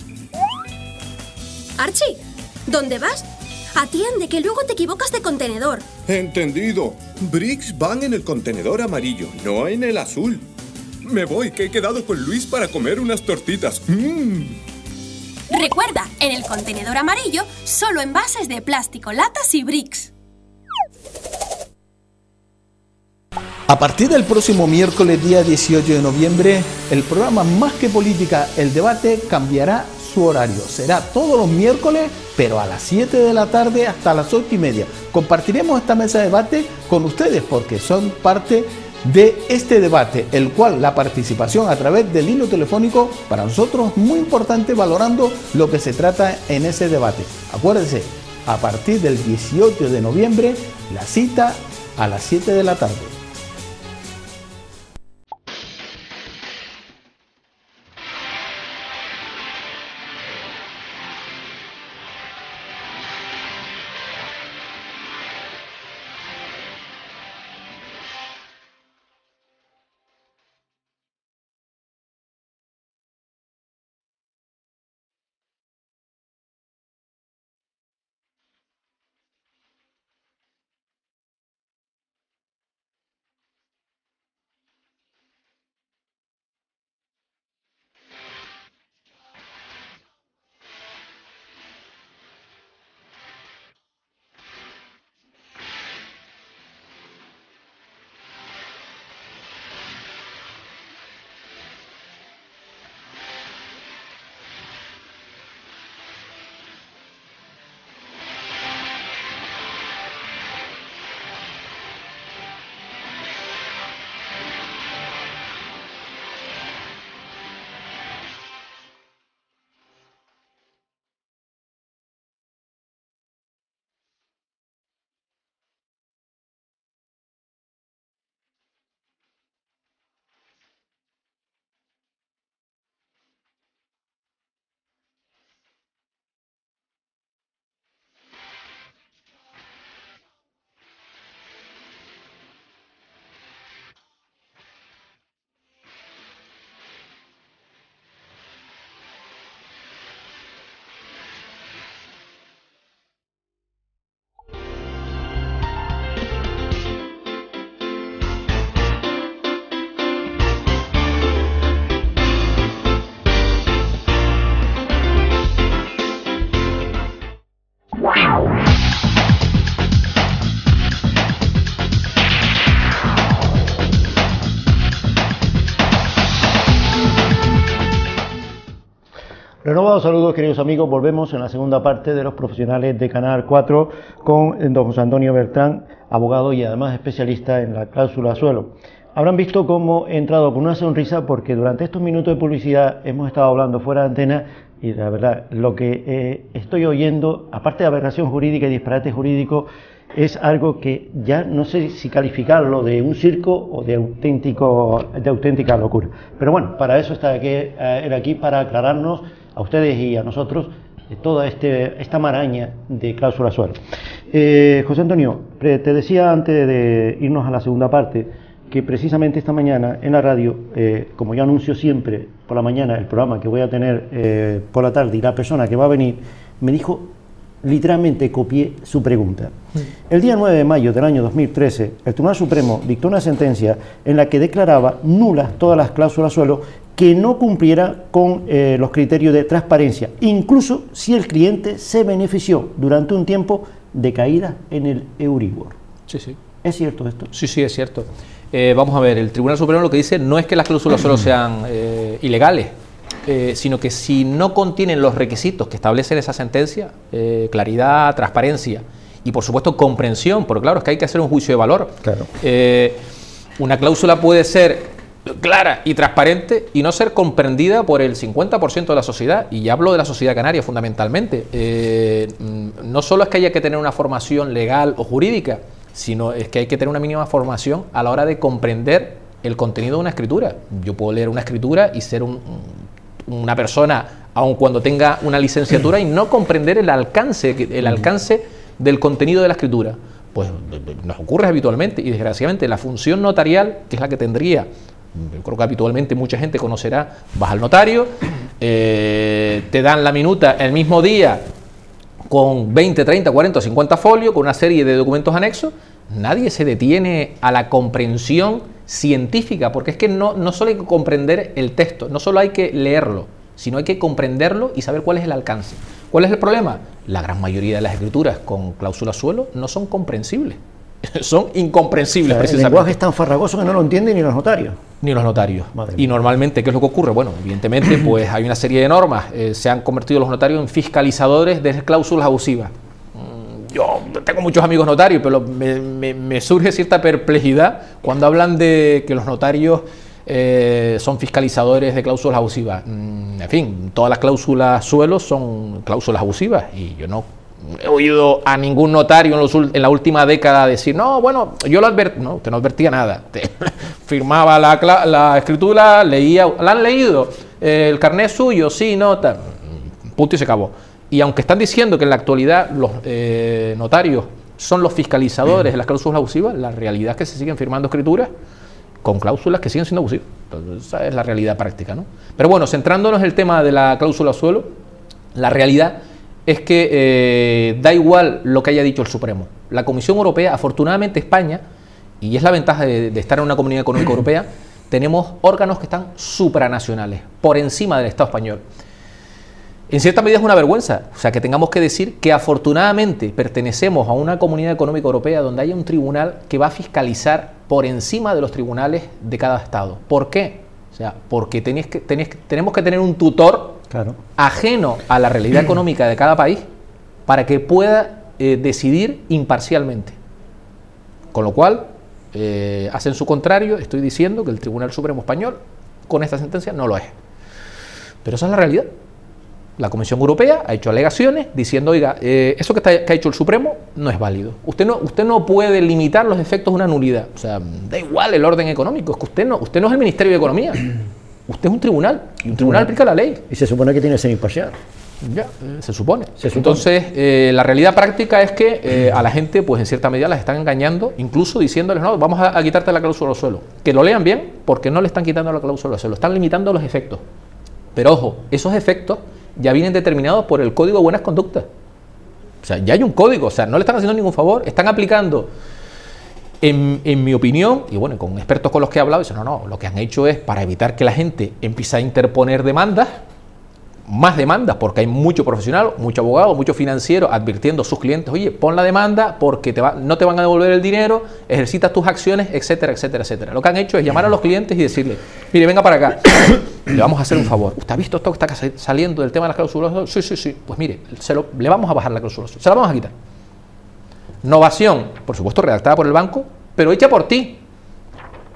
S5: Archie, ¿dónde vas? Atiende, que luego te equivocas de contenedor.
S6: Entendido. Bricks van en el contenedor amarillo, no en el azul. Me voy, que he quedado con Luis para comer unas tortitas.
S5: Recuerda, en el contenedor amarillo, solo envases de plástico, latas y bricks.
S7: A partir del próximo miércoles, día 18 de noviembre, el programa Más que Política, el debate cambiará su horario. Será todos los miércoles, pero a las 7 de la tarde hasta las 8:30. Compartiremos esta mesa de debate con ustedes porque son parte de este debate, el cual la participación a través del hilo telefónico para nosotros es muy importante, valorando lo que se trata en ese debate. Acuérdense, a partir del 18 de noviembre, la cita a las 7 de la tarde.
S1: Renovados saludos, queridos amigos. Volvemos en la segunda parte de los profesionales de Canal 4 con don José Antonio Bertrán, abogado y además especialista en la cláusula suelo. Habrán visto cómo he entrado con una sonrisa porque durante estos minutos de publicidad hemos estado hablando fuera de antena y la verdad lo que estoy oyendo, aparte de aberración jurídica y disparate jurídico, es algo que ya no sé si calificarlo de un circo o de auténtica locura. Pero bueno, para eso está aquí para aclararnos a ustedes y a nosotros toda esta maraña de cláusula suelo. José Antonio, te decía antes de irnos a la segunda parte que precisamente esta mañana en la radio, como yo anuncio siempre por la mañana el programa que voy a tener por la tarde y la persona que va a venir, me dijo, literalmente copié su pregunta. El día 9 de mayo del año 2013, el Tribunal Supremo dictó una sentencia en la que declaraba nulas todas las cláusulas suelo que no cumpliera con los criterios de transparencia, incluso si el cliente se benefició durante un tiempo de caída en el Euribor.
S2: Sí, sí.
S1: ¿Es cierto esto?
S2: Sí, sí, es cierto. Vamos a ver, el Tribunal Supremo lo que dice no es que las cláusulas suelo sean ilegales, sino que si no contienen los requisitos que establecen esa sentencia, claridad, transparencia y por supuesto comprensión, porque claro, es que hay que hacer un juicio de valor.
S1: Claro.
S2: Una cláusula puede ser clara y transparente y no ser comprendida por el 50% de la sociedad, y ya hablo de la sociedad canaria fundamentalmente. No solo es que haya que tener una formación legal o jurídica, sino es que hay que tener una mínima formación a la hora de comprender el contenido de una escritura. Yo puedo leer una escritura y ser una persona, aun cuando tenga una licenciatura, y no comprender el alcance del contenido de la escritura. Pues nos ocurre habitualmente y desgraciadamente la función notarial, que es la que tendría, yo creo que habitualmente mucha gente conocerá, vas al notario, te dan la minuta el mismo día con 20, 30, 40 o 50 folios, con una serie de documentos anexos. Nadie se detiene a la comprensión científica, porque es que no solo hay que comprender el texto, no solo hay que leerlo, sino hay que comprenderlo y saber cuál es el alcance. ¿Cuál es el problema? La gran mayoría de las escrituras con cláusula suelo no son comprensibles, son incomprensibles.
S1: El lenguaje es tan farragoso que no lo entienden ni los notarios.
S2: Ni los notarios.
S1: Madre
S2: y
S1: mía.
S2: Normalmente, ¿qué es lo que ocurre? Bueno, evidentemente, pues hay una serie de normas. Se han convertido los notarios en fiscalizadores de cláusulas abusivas. yo tengo muchos amigos notarios, pero me surge cierta perplejidad cuando hablan de que los notarios son fiscalizadores de cláusulas abusivas. En fin, todas las cláusulas suelo son cláusulas abusivas y yo no he oído a ningún notario en la última década decir, no, bueno, yo lo advertí. No, usted no advertía nada. Firmaba la escritura, leía, ¿la han leído? ¿El carnet es suyo? Sí, no, tal. Punto y se acabó. Y aunque están diciendo que en la actualidad los notarios son los fiscalizadores de las cláusulas abusivas, la realidad es que se siguen firmando escrituras con cláusulas que siguen siendo abusivas. Entonces, esa es la realidad práctica, ¿no? Pero bueno, centrándonos en el tema de la cláusula suelo, la realidad es que da igual lo que haya dicho el Supremo. La Comisión Europea, afortunadamente España, y es la ventaja de estar en una comunidad económica europea, tenemos órganos que están supranacionales, por encima del Estado español. En cierta medida es una vergüenza, o sea, que tengamos que decir que afortunadamente pertenecemos a una comunidad económica europea donde haya un tribunal que va a fiscalizar por encima de los tribunales de cada Estado. ¿Por qué? O sea, porque tenemos que tener un tutor ajeno a la realidad económica de cada país para que pueda decidir imparcialmente. Con lo cual, hacen su contrario. Estoy diciendo que el Tribunal Supremo Español con esta sentencia no lo es. Pero esa es la realidad. La Comisión Europea ha hecho alegaciones diciendo, oiga, eso que ha hecho el Supremo no es válido. Usted no puede limitar los efectos de una nulidad. O sea, da igual el orden económico, es que usted no es el Ministerio de Economía. Usted es un tribunal, y un tribunal aplica la ley.
S1: Y se supone que tiene que ser imparcial.
S2: Ya, se supone. Entonces, la realidad práctica es que a la gente, pues en cierta medida, las están engañando, incluso diciéndoles, no, vamos a quitarte la cláusula del suelo. Que lo lean bien, porque no le están quitando la cláusula del suelo, están limitando los efectos. Pero ojo, esos efectos ya vienen determinados por el Código de Buenas Conductas. O sea, ya hay un código, o sea, no le están haciendo ningún favor, están aplicando, en mi opinión, y bueno, con expertos con los que he hablado, dicen, no, lo que han hecho es para evitar que la gente empiece a interponer demandas, más demandas, porque hay mucho profesional, mucho abogado, mucho financiero advirtiendo a sus clientes, oye, pon la demanda porque no te van a devolver el dinero, ejercitas tus acciones, etcétera, etcétera, etcétera. Lo que han hecho es llamar a los clientes y decirle, mire, venga para acá, le vamos a hacer un favor. ¿Usted ha visto esto que está saliendo del tema de las cláusulas? Sí. Pues mire, le vamos a bajar la cláusula, se la vamos a quitar. Novación, por supuesto, redactada por el banco, pero hecha por ti.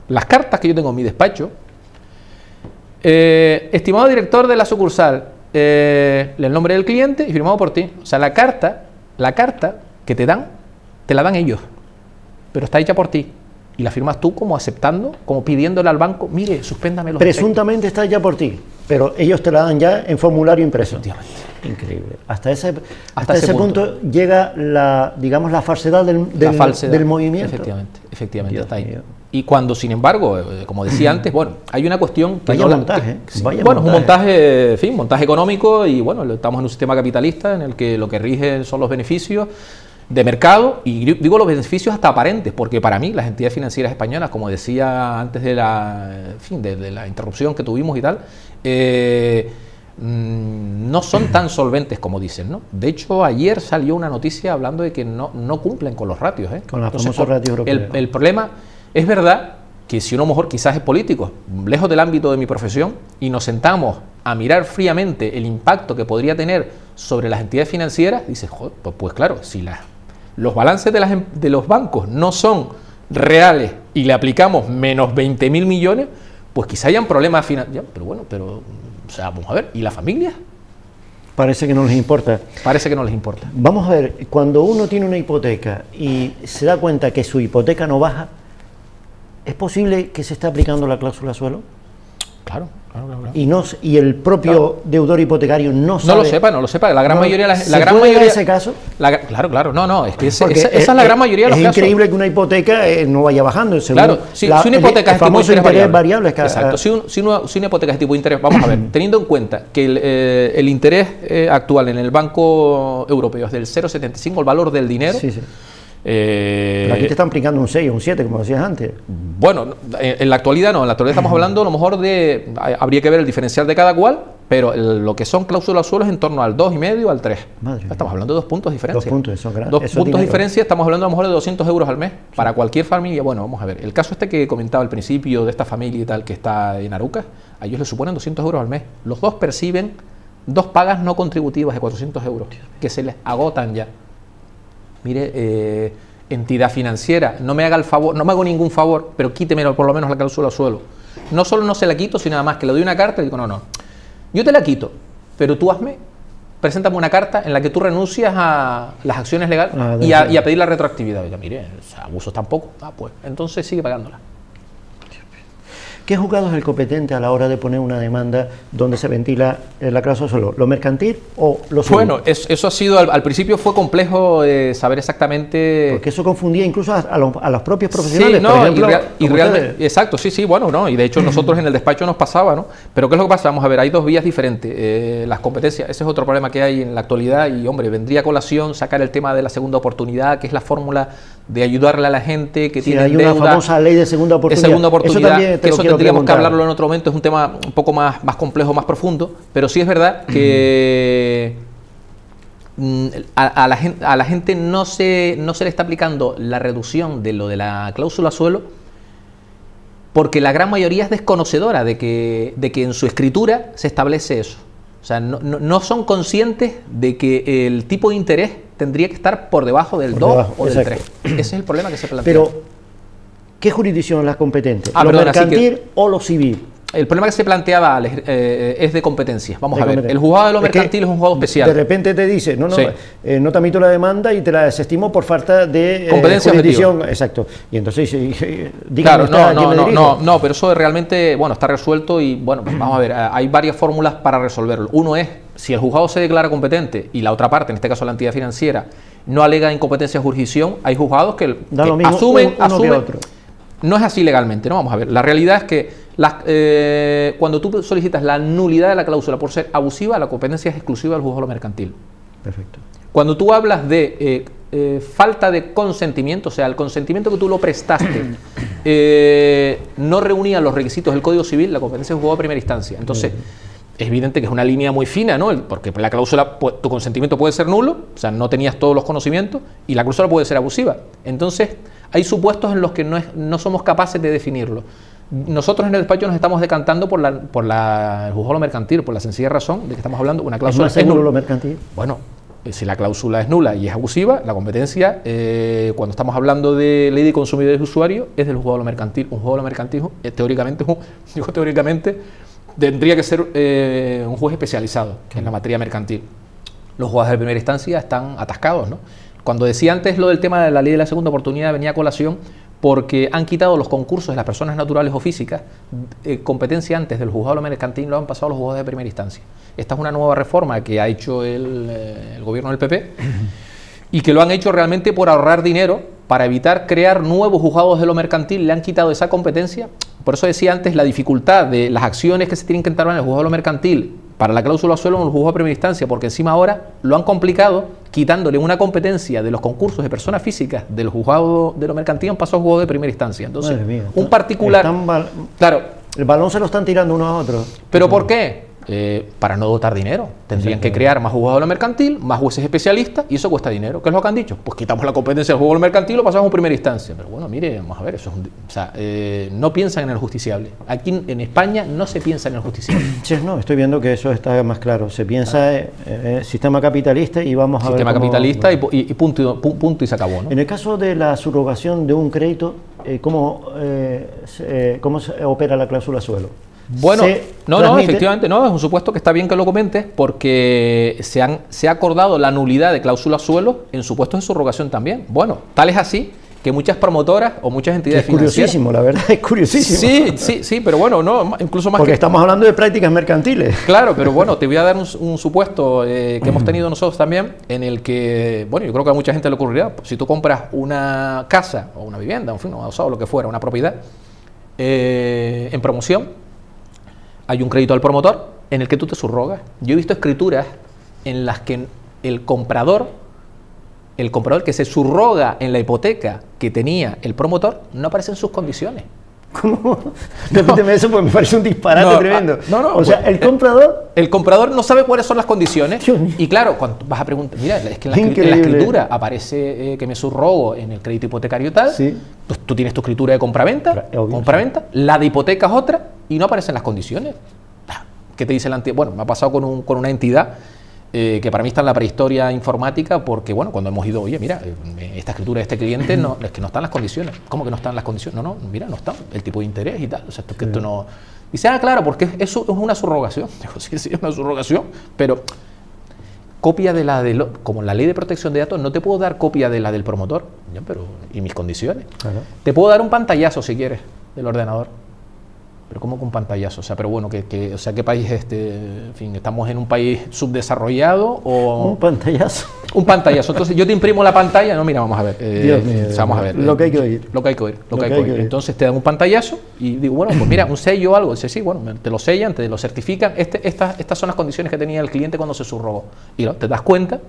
S2: Las cartas que yo tengo en mi despacho, estimado director de la sucursal, el nombre del cliente y firmado por ti. O sea, la carta que te dan, te la dan ellos, pero está hecha por ti. Y la firmas tú como aceptando, como pidiéndole al banco, mire, suspéndame los
S1: presuntamente efectos. Está hecha por ti, pero ellos te la dan ya en formulario impreso.
S2: Increíble.
S1: Hasta ese punto llega la falsedad del movimiento.
S2: Efectivamente, está ahí. Y cuando, sin embargo, como decía antes, bueno, hay una cuestión que
S1: vaya montaje.
S2: Es un montaje, en fin, montaje económico, y bueno, estamos en un sistema capitalista en el que lo que rige son los beneficios de mercado, y digo los beneficios hasta aparentes, porque para mí las entidades financieras españolas, como decía antes de la interrupción que tuvimos y tal, no son tan solventes como dicen, ¿no? De hecho, ayer salió una noticia hablando de que no cumplen con los ratios,
S1: con los famosos ratios europeos.
S2: El problema es verdad que si uno mejor quizás es político, lejos del ámbito de mi profesión, y nos sentamos a mirar fríamente el impacto que podría tener sobre las entidades financieras, dices, joder, pues claro, si los balances de los bancos no son reales y le aplicamos menos 20.000 millones, pues quizá hayan problemas financieros. Pero o sea, vamos a ver, ¿y la familia?
S1: Parece que no les importa.
S2: Parece que no les importa.
S1: Vamos a ver, cuando uno tiene una hipoteca y se da cuenta que su hipoteca no baja, ¿es posible que se esté aplicando la cláusula suelo?
S2: Claro.
S1: Y el propio deudor hipotecario no sabe.
S2: No lo sepa. La gran mayoría.
S1: ¿Ese caso?
S2: Claro. No, es que esa es la gran mayoría de los casos.
S1: Es increíble que una hipoteca no vaya bajando.
S2: Claro, si una hipoteca es tipo
S1: interés variable.
S2: Exacto. Si una hipoteca es tipo de interés, vamos a ver, teniendo en cuenta que el interés actual en el Banco Europeo es del 0,75, el valor del dinero.
S1: Sí. Pero aquí te están aplicando un 6 o un 7, como decías antes.
S2: Bueno, en la actualidad no, en la actualidad estamos hablando a lo mejor habría que ver el diferencial de cada cual, pero lo que son cláusulas suelo es en torno al 2,5 o al 3. Estamos hablando de 2 puntos de diferencia.
S1: 2 puntos, eso es grande.
S2: 2 puntos de diferencia, estamos hablando a lo mejor de 200 euros al mes para cualquier familia. Bueno, vamos a ver, el caso que comentaba al principio de esta familia y tal que está en Arucas, a ellos les suponen 200 euros al mes. Los dos perciben 2 pagas no contributivas de 400 euros, que se les agotan ya. mire, entidad financiera, no me haga el favor, no me hago ningún favor, pero quíteme por lo menos la cláusula suelo. No solo no se la quito, sino nada más que le doy una carta y digo, no, yo te la quito, pero tú preséntame una carta en la que tú renuncias a las acciones legales y a pedir la retroactividad. Oiga, mire, abusos tampoco. Pues entonces sigue pagándola.
S1: ¿Qué juzgado es el competente a la hora de poner una demanda donde se ventila la cláusula suelo? ¿Lo mercantil o lo civil?
S2: Bueno, eso ha sido, al principio fue complejo saber exactamente...
S1: Porque eso confundía incluso a los propios profesionales,
S2: sí, no,
S1: por ejemplo.
S2: Y realmente, exacto, sí, bueno, no, y de hecho nosotros en el despacho nos pasaba, ¿no? Pero ¿qué es lo que pasa? Vamos a ver, hay dos vías diferentes. Las competencias, ese es otro problema que hay en la actualidad y, hombre, vendría a colación sacar el tema de la segunda oportunidad, que es la fórmula de ayudarle a la gente que tiene deuda.
S1: Hay una famosa ley de segunda oportunidad.
S2: Eso también tendríamos que hablarlo en otro momento, es un tema un poco más complejo, más profundo, pero sí es verdad que a la gente no se le está aplicando la reducción de lo de la cláusula suelo porque la gran mayoría es desconocedora de que en su escritura se establece eso. O sea, no son conscientes de que el tipo de interés tendría que estar por debajo del 2 o del 3. Ese es el problema que se plantea.
S1: Pero, ¿qué jurisdicción es la competente? ¿Lo mercantil o lo civil?
S2: El problema que se planteaba es de competencia. Vamos a ver, el juzgado de lo mercantil es un juzgado especial.
S1: De repente te dice, no te admito la demanda y te la desestimo por falta de
S2: competencia
S1: jurisdicción. Exacto. Y entonces,
S2: dígame, no, pero eso realmente, bueno, está resuelto y, bueno, vamos a ver, hay varias fórmulas para resolverlo. Uno es, si el juzgado se declara competente y la otra parte, en este caso la entidad financiera, no alega incompetencia de jurisdicción, hay juzgados que asumen. No es así legalmente, ¿no? Vamos a ver, la realidad es que cuando tú solicitas la nulidad de la cláusula por ser abusiva, la competencia es exclusiva del juzgado mercantil.
S1: Perfecto.
S2: Cuando tú hablas de falta de consentimiento, o sea, el consentimiento que tú lo prestaste no reunía los requisitos del Código Civil, la competencia es juzgado de primera instancia. Entonces, es evidente que es una línea muy fina, ¿no? Porque la cláusula, tu consentimiento puede ser nulo, o sea, no tenías todos los conocimientos, y la cláusula puede ser abusiva. Entonces, hay supuestos en los que no somos capaces de definirlo. Nosotros en el despacho nos estamos decantando por el juzgado mercantil, por la sencilla razón de que estamos hablando de una cláusula.
S1: ¿Es nulo lo mercantil?
S2: Bueno, si la cláusula es nula y es abusiva, la competencia, cuando estamos hablando de ley de consumidores y usuarios, es del juzgado mercantil. Un juzgado mercantil, teóricamente, tendría que ser un juez especializado en la materia mercantil. Los juzgados de primera instancia están atascados, ¿no? Cuando decía antes lo del tema de la ley de la segunda oportunidad, venía a colación porque han quitado los concursos de las personas naturales o físicas, competencia antes del juzgado mercantil, lo han pasado a los juzgados de primera instancia. Esta es una nueva reforma que ha hecho el gobierno del PP y que lo han hecho realmente por ahorrar dinero, para evitar crear nuevos juzgados de lo mercantil, le han quitado esa competencia. Por eso decía antes la dificultad de las acciones que se tienen que entrar en el juzgado de lo mercantil para la cláusula suelo en el juzgado de primera instancia, porque encima ahora lo han complicado quitándole una competencia de los concursos de personas físicas del juzgado de lo mercantil, han pasado al juzgado de primera instancia. Entonces, un particular...
S1: Claro, el balón se lo están tirando unos a otros.
S2: ¿Pero por qué? Para no dotar dinero. Tendrían que crear más juzgados de lo mercantil, más jueces especialistas, y eso cuesta dinero. ¿Qué es lo que han dicho? Pues quitamos la competencia del juzgado de lo mercantil y lo pasamos a primera instancia. Pero bueno, mire, vamos a ver, eso es no piensan en el justiciable. Aquí en España no se piensa en el justiciable.
S1: Sí, no, estoy viendo que eso está más claro. Se piensa sistema capitalista y vamos a ver
S2: sistema capitalista y punto y se acabó, ¿no?
S1: En el caso de la subrogación de un crédito, ¿cómo se opera la cláusula suelo?
S2: Bueno, no, efectivamente, no, es un supuesto que está bien que lo comentes porque se ha acordado la nulidad de cláusula suelo en supuestos de subrogación también. Bueno, tal es así que muchas promotoras o muchas entidades financieras...
S1: Es curiosísimo, la verdad, es curiosísimo.
S2: Sí, pero bueno, no, incluso más
S1: porque estamos hablando de prácticas mercantiles.
S2: Claro, pero bueno, te voy a dar un supuesto que hemos tenido nosotros también, en el que, bueno, yo creo que a mucha gente le ocurrirá, si tú compras una casa o una vivienda, en fin, o lo que fuera, una propiedad, en promoción, hay un crédito al promotor en el que tú te subrogas. Yo he visto escrituras en las que el comprador que se subroga en la hipoteca que tenía el promotor no aparece en sus condiciones.
S1: ¿Cómo? Repíteme eso porque me parece un disparate tremendo. O sea, el
S2: comprador no sabe cuáles son las condiciones. Y claro, cuando vas a preguntar, mira, es que en la escritura aparece que me subrogo en el crédito hipotecario tal, pues tú tienes tu escritura de compraventa, la de hipoteca es otra y no aparecen las condiciones. ¿Qué te dice la entidad? Bueno, me ha pasado con una entidad que para mí está en la prehistoria informática, porque bueno, cuando hemos ido, oye, mira, esta escritura de este cliente no, es que no están las condiciones. ¿Cómo que no están las condiciones? No, mira, no están, el tipo de interés y tal. O sea, esto, que esto no... Dice, claro, porque eso es una subrogación. Digo, sí, es una subrogación, pero copia de como la ley de protección de datos, no te puedo dar copia de la del promotor, ya, pero ¿y mis condiciones? Claro. Te puedo dar un pantallazo si quieres del ordenador. Pero ¿cómo con pantallazo? O sea, pero bueno, o sea, ¿qué país es este? En fin, ¿estamos en un país subdesarrollado o...?
S1: Un pantallazo.
S2: Un pantallazo. Entonces yo te imprimo la pantalla, no, mira, vamos a ver. Vamos a ver.
S1: Lo que hay que oír.
S2: Lo que hay que oír. Entonces te dan un pantallazo y digo, bueno, pues mira, un sello o algo. Dice, sí, bueno, te lo sellan, te lo certifican. Estas son las condiciones que tenía el cliente cuando se subrogó. Y te das cuenta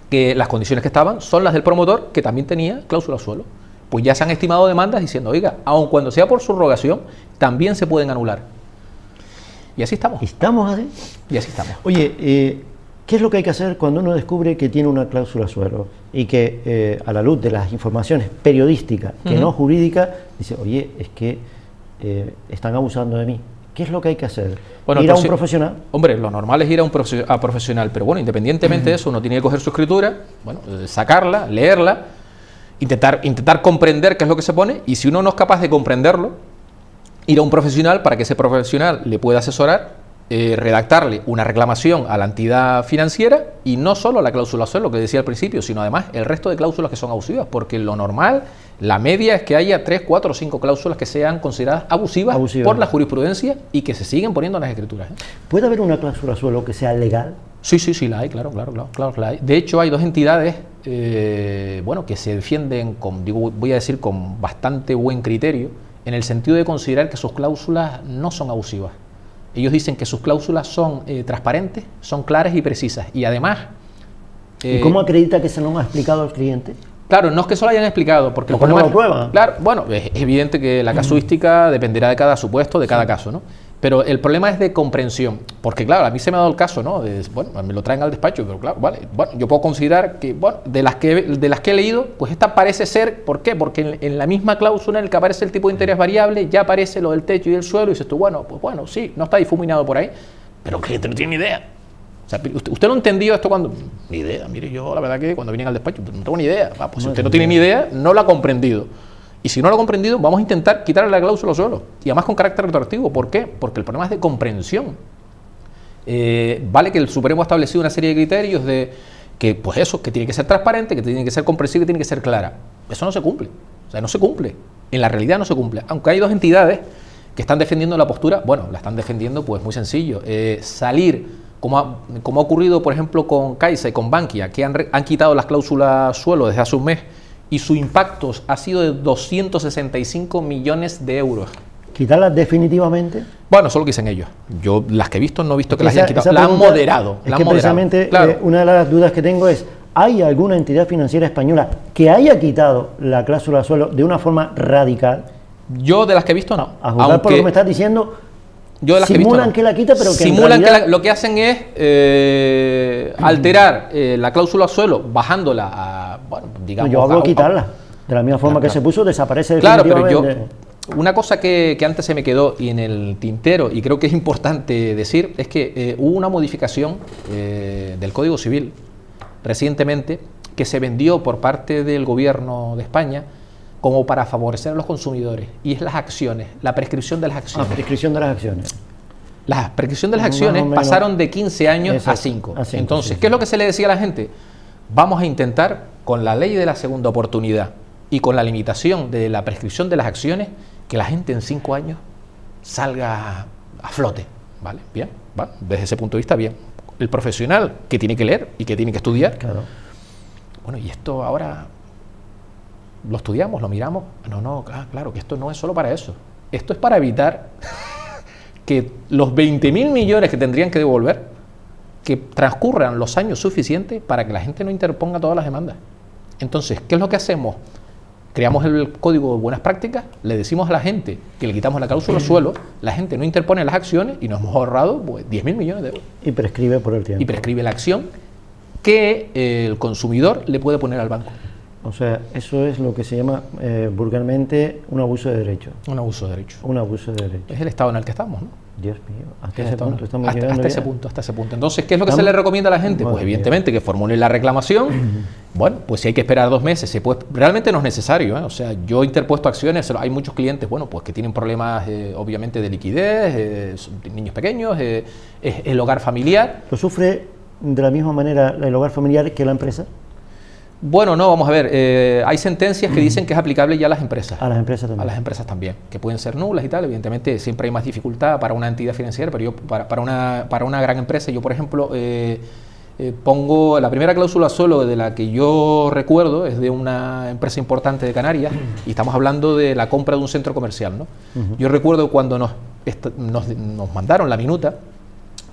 S2: que las condiciones que estaban son las del promotor, que también tenía cláusula suelo. Pues ya se han estimado demandas diciendo, oiga, aun cuando sea por subrogación, también se pueden anular. Y así estamos.
S1: ¿Estamos así?
S2: Y así estamos.
S1: Oye, ¿qué es lo que hay que hacer cuando uno descubre que tiene una cláusula suelo y que a la luz de las informaciones periodísticas, que no jurídicas, dice, oye, es que están abusando de mí? ¿Qué es lo que hay que hacer?
S2: Bueno,
S1: ¿Ir a un profesional?
S2: Hombre, lo normal es ir a un profesional, pero bueno, independientemente de eso, uno tiene que coger su escritura, bueno, sacarla, leerla, intentar comprender qué es lo que se pone, y si uno no es capaz de comprenderlo, ir a un profesional para que ese profesional le pueda asesorar, redactarle una reclamación a la entidad financiera, y no solo la cláusula suelo, lo que decía al principio, sino además el resto de cláusulas que son abusivas, porque lo normal, la media es que haya 3, 4 o 5 cláusulas que sean consideradas abusivas por la jurisprudencia y que se siguen poniendo en las escrituras.
S1: ¿Puede haber una cláusula suelo que sea legal?
S2: Sí, la hay, claro que la hay. De hecho, hay dos entidades bueno, que se defienden voy a decir con bastante buen criterio, en el sentido de considerar que sus cláusulas no son abusivas. Ellos dicen que sus cláusulas son transparentes, son claras y precisas, y además...
S1: ¿Y cómo acredita que se lo han explicado al cliente?
S2: Claro, no es que eso lo hayan explicado, porque...
S1: ¿Cómo lo prueban?
S2: Claro, bueno, es evidente que la casuística dependerá de cada supuesto, de cada caso, ¿no? Pero el problema es de comprensión, porque claro, a mí se me ha dado el caso, ¿no? Bueno, me lo traen al despacho, pero claro, vale, bueno, yo puedo considerar que, bueno, de las que he leído, pues esta parece ser, ¿por qué? Porque en la misma cláusula en la que aparece el tipo de interés variable, ya aparece lo del techo y del suelo, y dices tú, bueno, pues bueno, sí, no está difuminado por ahí, pero el cliente no tiene ni idea. O sea, ¿usted no entendió esto cuando...? Ni idea, mire, yo la verdad que cuando vienen al despacho, no tengo ni idea. Pues si usted no tiene ni idea, no lo ha comprendido. Y si no lo ha comprendido, vamos a intentar quitarle la cláusula suelo. Y además con carácter retroactivo. ¿Por qué? Porque el problema es de comprensión. Vale que el Supremo ha establecido una serie de criterios de que, pues eso, que tiene que ser transparente, que tiene que ser comprensible, que tiene que ser clara. Eso no se cumple. O sea, no se cumple. En la realidad no se cumple. Aunque hay dos entidades que están defendiendo la postura, bueno, la están defendiendo pues muy sencillo. Salir, como ha ocurrido, por ejemplo, con Caixa y con Bankia, que han quitado las cláusulas suelo desde hace un mes, y su impacto ha sido de 265 millones de euros.
S1: ¿Quitarlas definitivamente?
S2: Bueno, eso es lo que dicen ellos. Yo las que he visto no he visto que las hayan quitado. La han moderado.
S1: Es que precisamente una de las dudas que tengo es, ¿hay alguna entidad financiera española que haya quitado la cláusula suelo de una forma radical?
S2: Yo de las que he visto no.
S1: A juzgar por lo que me estás diciendo,
S2: yo de las
S1: simulan que la quita, pero que
S2: simulan en realidad... que lo que hacen es alterar la cláusula suelo bajándola a, bueno, digamos...
S1: Yo hablo de quitarla. De la misma forma que se puso, desaparece definitivamente.
S2: Claro, pero una cosa que antes se me quedó y en el tintero, y creo que es importante decir, es que hubo una modificación del Código Civil recientemente que se vendió por parte del Gobierno de España como para favorecer a los consumidores, y es las acciones, la prescripción de las acciones.
S1: La prescripción de las acciones.
S2: La prescripción de las acciones pasaron de 15 años a 5. Entonces, ¿qué es lo que se le decía a la gente? Vamos a intentar, con la ley de la segunda oportunidad y con la limitación de la prescripción de las acciones, que la gente en 5 años salga a flote. ¿Vale? Bien, ¿vale? Desde ese punto de vista, bien. El profesional que tiene que leer y que tiene que estudiar.
S1: Claro.
S2: Bueno, y esto ahora... ¿Lo estudiamos? ¿Lo miramos? No, claro, que esto no es solo para eso. Esto es para evitar que los 20.000 millones que tendrían que devolver, que transcurran los años suficientes para que la gente no interponga todas las demandas. Entonces, ¿qué es lo que hacemos? Creamos el código de buenas prácticas, le decimos a la gente que le quitamos la cláusula suelo, la gente no interpone las acciones y nos hemos ahorrado pues, 10.000 millones de euros.
S1: Y prescribe por el tiempo.
S2: Y prescribe la acción que el consumidor le puede poner al banco.
S1: O sea, eso es lo que se llama vulgarmente un abuso de derecho.
S2: Un abuso de derecho.
S1: Un abuso de derecho.
S2: Es el estado en el que estamos, ¿no?
S1: Dios mío, hasta ese punto estamos
S2: hasta
S1: llegando
S2: ese
S1: ya.
S2: punto, hasta ese punto. Entonces, ¿qué es lo que se le recomienda a la gente? Pues evidentemente que formule la reclamación. Bueno, pues si hay que esperar 2 meses, realmente no es necesario, ¿eh? O sea, yo he interpuesto acciones, hay muchos clientes, bueno, pues que tienen problemas obviamente de liquidez, son niños pequeños, es el hogar familiar.
S1: ¿Lo sufre de la misma manera el hogar familiar que la empresa?
S2: Bueno, no, vamos a ver, hay sentencias que dicen que es aplicable ya a las empresas.
S1: A las empresas también.
S2: A las empresas también, que pueden ser nulas y tal. Evidentemente siempre hay más dificultad para una entidad financiera, pero yo para una gran empresa, yo por ejemplo pongo la primera cláusula suelo de la que yo recuerdo, es de una empresa importante de Canarias, y estamos hablando de la compra de un centro comercial, ¿no? Yo recuerdo cuando nos mandaron la minuta,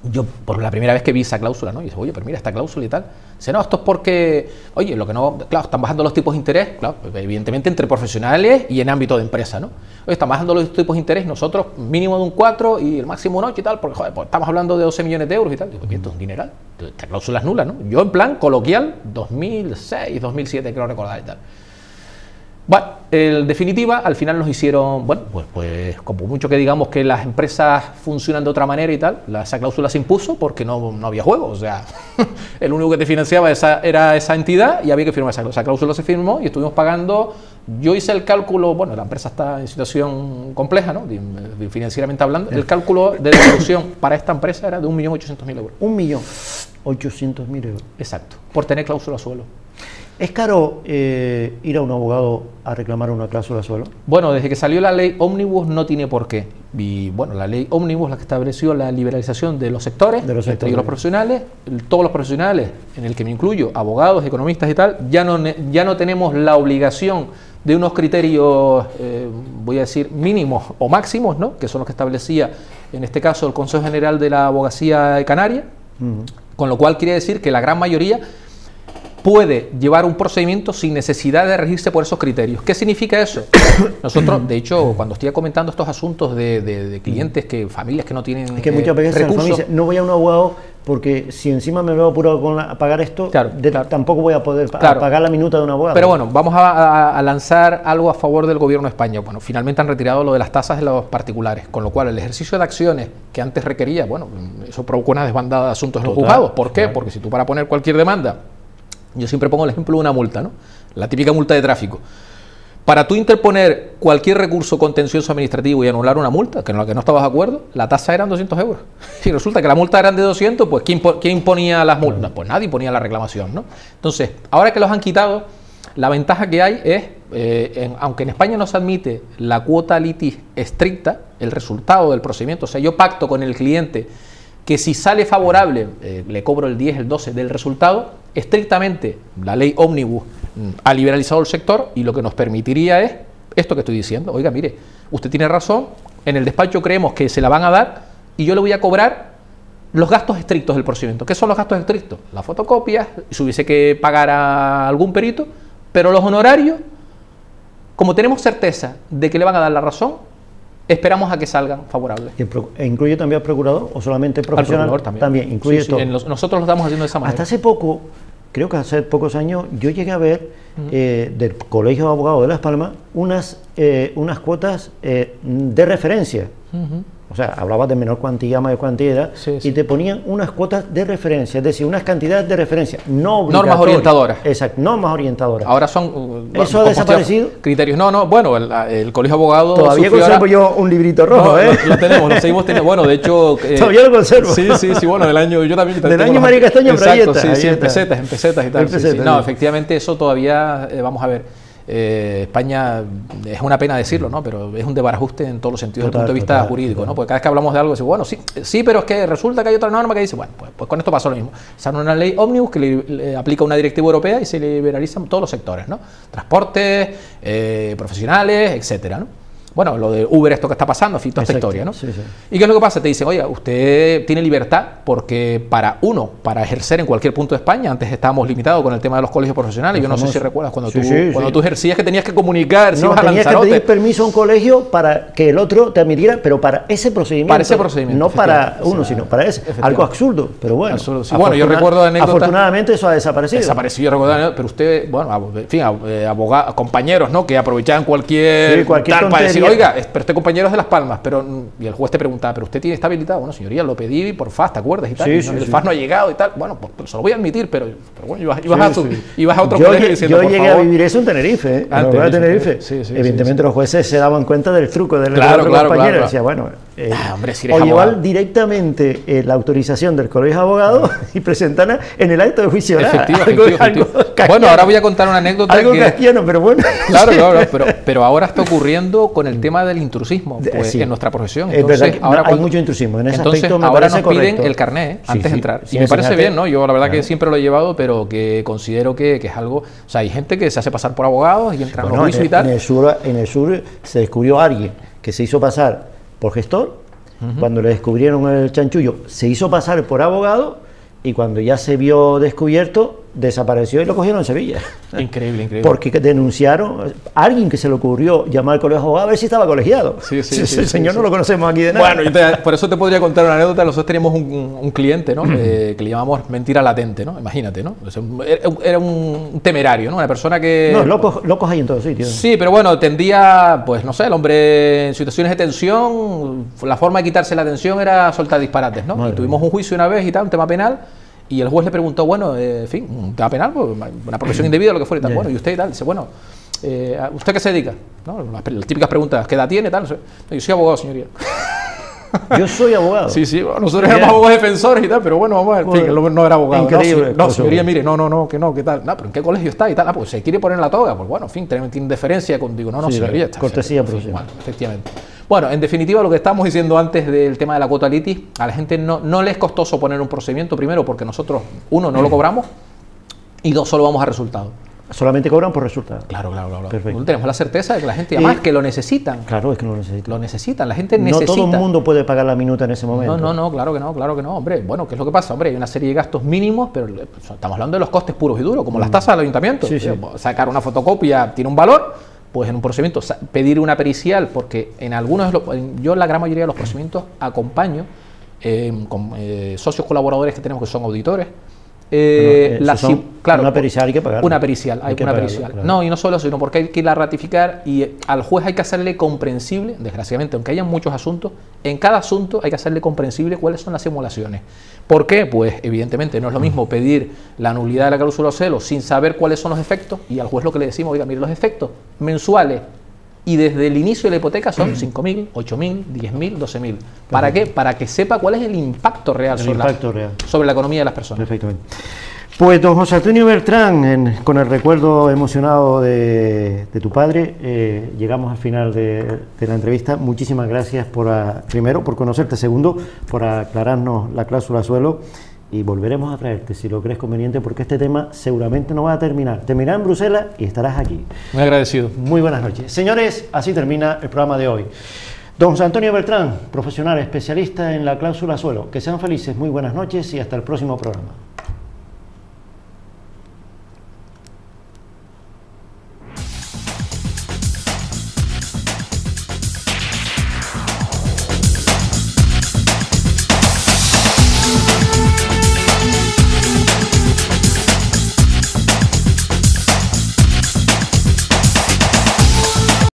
S2: yo por la primera vez que vi esa cláusula, ¿no? Y dice, oye, pero mira esta cláusula y tal. Dice, no, esto es porque, oye, lo que no, claro, están bajando los tipos de interés, claro, evidentemente entre profesionales y en ámbito de empresa, ¿no? Oye, están bajando los tipos de interés, nosotros mínimo de un 4 y el máximo un 8 y tal, porque, joder, pues estamos hablando de 12 millones de euros y tal. Digo, esto es un dineral, esta cláusula es nula, ¿no? Yo en plan coloquial, 2006, 2007, creo recordar y tal. Bueno, en definitiva, al final nos hicieron, bueno, pues como mucho que digamos que las empresas funcionan de otra manera y tal, esa cláusula se impuso porque no había juego, o sea, el único que te financiaba era esa entidad y había que firmar esa cláusula, se firmó y estuvimos pagando, yo hice el cálculo, bueno, la empresa está en situación compleja, ¿no? Financieramente hablando, el cálculo de devolución para esta empresa era de 1.800.000 euros.
S1: 1.800.000 euros.
S2: Exacto, por tener cláusula suelo.
S1: ¿Es caro ir a un abogado a reclamar una cláusula suelo?
S2: Bueno, desde que salió la ley Ómnibus no tiene por qué. Y bueno, la ley Ómnibus la que estableció la liberalización de los sectores, y los profesionales, todos los profesionales, en el que me incluyo, abogados, economistas y tal, ya no tenemos la obligación de unos criterios, voy a decir, mínimos o máximos, ¿no? Que son los que establecía, en este caso, el Consejo General de la Abogacía de Canarias, con lo cual quiere decir que la gran mayoría puede llevar un procedimiento sin necesidad de regirse por esos criterios. ¿Qué significa eso? Nosotros, de hecho, cuando estoy comentando estos asuntos de clientes, familias que no tienen
S1: es que muchas veces
S2: recursos,
S1: dice, no voy a un abogado porque si encima me veo apurado a pagar esto,
S2: claro.
S1: tampoco voy a poder pagar la minuta de un abogado.
S2: Pero bueno, vamos a lanzar algo a favor del gobierno de España. Bueno, finalmente han retirado lo de las tasas de los particulares, con lo cual el ejercicio de acciones que antes requería, bueno, eso provocó una desbandada de asuntos en los juzgados. ¿Por qué? Porque si tú para poner cualquier demanda, yo siempre pongo el ejemplo de una multa, ¿no? La típica multa de tráfico. Para tú interponer cualquier recurso contencioso administrativo y anular una multa, que en la que no estabas de acuerdo, la tasa eran 200 euros. Y resulta que la multa eran de 200, pues ¿quién ponía las multas? Pues nadie ponía la reclamación, ¿no? Entonces, ahora que los han quitado, la ventaja que hay es, aunque en España no se admite la cuota litis estricta, el resultado del procedimiento, o sea, yo pacto con el cliente que si sale favorable, le cobro el 10, el 12 del resultado, estrictamente la ley Ómnibus ha liberalizado el sector y lo que nos permitiría es esto que estoy diciendo. Oiga, mire, usted tiene razón, en el despacho creemos que se la van a dar y yo le voy a cobrar los gastos estrictos del procedimiento. ¿Qué son los gastos estrictos? Las fotocopias, si hubiese que pagar a algún perito, pero los honorarios, como tenemos certeza de que le van a dar la razón, esperamos a que salgan favorables.
S1: ¿Incluye también al procurador o solamente profesional?
S2: Al procurador también.
S1: Incluye todo.
S2: Nosotros lo estamos haciendo de esa manera.
S1: Hasta hace poco, creo que hace pocos años, yo llegué a ver del Colegio de Abogados de Las Palmas unas cuotas de referencia. O sea, hablabas de menor cuantía, mayor cuantía, y te ponían unas cuotas de referencia, es decir, unas cantidades de referencia, no obligatorias.
S2: Normas orientadoras.
S1: Exacto, normas orientadoras.
S2: Ahora son...
S1: ¿Eso ha desaparecido?
S2: Criterios. No, bueno, el Colegio de Abogados...
S1: Todavía conservo yo un librito rojo,
S2: Lo tenemos, lo seguimos teniendo. Bueno, de hecho...
S1: todavía lo conservo.
S2: Sí, bueno, del año... Yo también...
S1: Del año María Castaño, pero ahí está.
S2: Sí, en pesetas y tal. No, efectivamente, eso todavía... vamos a ver... España, es una pena decirlo, ¿no? Pero es un desbarajuste en todos los sentidos desde el punto de vista jurídico, ¿no? Porque cada vez que hablamos de algo, decimos, bueno, sí, pero es que resulta que hay otra norma que dice, bueno, pues con esto pasó lo mismo. Esa es una ley ómnibus que le aplica una directiva europea y se liberalizan todos los sectores, ¿no? Transportes, profesionales, etcétera, ¿no? Bueno, lo de Uber, esto que está pasando, en fin, toda esta historia, ¿no? Sí. ¿Y qué es lo que pasa? Te dicen, oiga, usted tiene libertad porque para ejercer en cualquier punto de España, antes estábamos limitados con el tema de los colegios profesionales, yo no sé si recuerdas, cuando tú ejercías que tenías que comunicar, si ibas a Lanzarote.
S1: Tenías que pedir permiso a un colegio para que el otro te admitiera, pero para ese procedimiento.
S2: Para ese procedimiento.
S1: No para uno, sino para ese. Algo absurdo, pero bueno.
S2: Absurdo, sí. Bueno, yo recuerdo anécdotas.
S1: Afortunadamente eso ha desaparecido.
S2: Yo recuerdo, pero usted, bueno, en fin, abogados, compañeros, ¿no? Que aprovechaban cualquier tal para decir, decir, oiga, pero este compañero es de Las Palmas, y el juez te preguntaba, ¿pero usted está habilitado? Bueno, señoría, lo pedí por FAS, ¿te acuerdas? Y tal, el FAS no ha llegado y tal. Bueno, pues se lo voy a admitir, pero bueno, ibas a otro colegio diciendo,
S1: yo llegué a vivir eso en Tenerife, en Tenerife. Evidentemente los jueces se daban cuenta del truco del compañero. Decía, bueno,
S2: hombre, si
S1: o llevar directamente la autorización del colegio de abogados y presentarla en el acto de juicio oral.
S2: Efectivo. Bueno, ahora voy a contar una anécdota.
S1: Algo casquiano, pero bueno.
S2: Claro, pero ahora está ocurriendo con el tema del intrusismo en nuestra profesión.
S1: Entonces, es verdad, ahora hay mucho intrusismo. En ese aspecto me
S2: ahora
S1: parece
S2: nos piden
S1: correcto.
S2: el carné antes de entrar. Y me parece bien, ¿no? Yo la verdad que siempre lo he llevado, pero que considero que es algo... O sea, hay gente que se hace pasar por abogados y entran a los juicios y tal.
S1: En el sur se descubrió a alguien que se hizo pasar por gestor. Cuando le descubrieron el chanchullo, se hizo pasar por abogado y cuando ya se vio descubierto, desapareció y lo cogieron en Sevilla.
S2: Increíble.
S1: Porque denunciaron a alguien que se le ocurrió llamar al colegio de abogados a ver si estaba colegiado. El señor no lo conocemos aquí de nada.
S2: Bueno, por eso te podría contar una anécdota. Nosotros teníamos un cliente, ¿no? Que le llamamos mentira latente, ¿no? Imagínate, ¿no? Era un temerario, ¿no? Una persona que...
S1: No, locos hay en todos sitios.
S2: Sí, pero bueno, tendía, pues no sé, el hombre en situaciones de tensión, la forma de quitarse la tensión era soltar disparates, ¿no? Y tuvimos un juicio una vez y tal, un tema penal. Y el juez le preguntó, bueno, en fin, un tema penal, pues, una protección indebida, lo que fuera y tal. Bueno, y usted y tal, dice, bueno, ¿usted qué se dedica? ¿No? Las típicas preguntas, ¿qué edad tiene? Tal, no sé. Yo soy abogado, señoría.
S1: Yo soy abogado.
S2: Sí, bueno, nosotros éramos abogados defensores y tal, pero bueno, vamos a ver, en fin, el hombre no era abogado.
S1: Increíble.
S2: No, señoría, mire, no, que no, ¿qué tal? No, pero ¿en qué colegio está? Y tal, pues se quiere poner la toga, pues bueno, en fin, tiene deferencia contigo. No, señoría.
S1: Cortesía profesional.
S2: Bueno, efectivamente. Bueno, en definitiva, lo que estábamos diciendo antes del tema de la cuota litis, a la gente no le es costoso poner un procedimiento, primero porque nosotros, uno, no lo cobramos, y dos, solo vamos a resultados.
S1: Solamente cobran por resultados.
S2: Claro. Perfecto. Tenemos la certeza de que la gente, además, que lo necesitan.
S1: Claro, es que lo necesitan.
S2: Lo necesitan, la gente necesita.
S1: No todo el mundo puede pagar la minuta en ese momento.
S2: No, claro que no, hombre. Bueno, ¿qué es lo que pasa? Hombre, hay una serie de gastos mínimos, pero estamos hablando de los costes puros y duros, como las tasas del ayuntamiento. Sacar una fotocopia tiene un valor, pues en un procedimiento, pedir una pericial, porque en algunos, yo en la gran mayoría de los procedimientos acompaño con socios colaboradores que tenemos que son auditores.
S1: Claro, una pericial hay que pagar.
S2: Una pericial. Claro. No, y no solo eso, sino porque hay que irla a ratificar y al juez hay que hacerle comprensible, desgraciadamente, aunque haya muchos asuntos, en cada asunto hay que hacerle comprensible cuáles son las simulaciones. ¿Por qué? Pues evidentemente no es lo mismo pedir la nulidad de la cláusula ocelo sin saber cuáles son los efectos y al juez lo que le decimos, oiga, mire, los efectos mensuales y desde el inicio de la hipoteca son 5.000, 8.000, 10.000, 12.000. ¿Para qué? Para que sepa cuál es el impacto real, sobre la economía de las personas.
S1: Perfectamente. Pues don José Antonio Bertrán, con el recuerdo emocionado de tu padre, llegamos al final de la entrevista. Muchísimas gracias primero por conocerte, segundo por aclararnos la cláusula suelo. Y volveremos a traerte, si lo crees conveniente, porque este tema seguramente no va a terminar. Terminará en Bruselas y estarás aquí.
S2: Muy agradecido.
S1: Muy buenas noches. Señores, así termina el programa de hoy. Don José Antonio Bertrán, profesional especialista en la cláusula suelo. Que sean felices, muy buenas noches y hasta el próximo programa.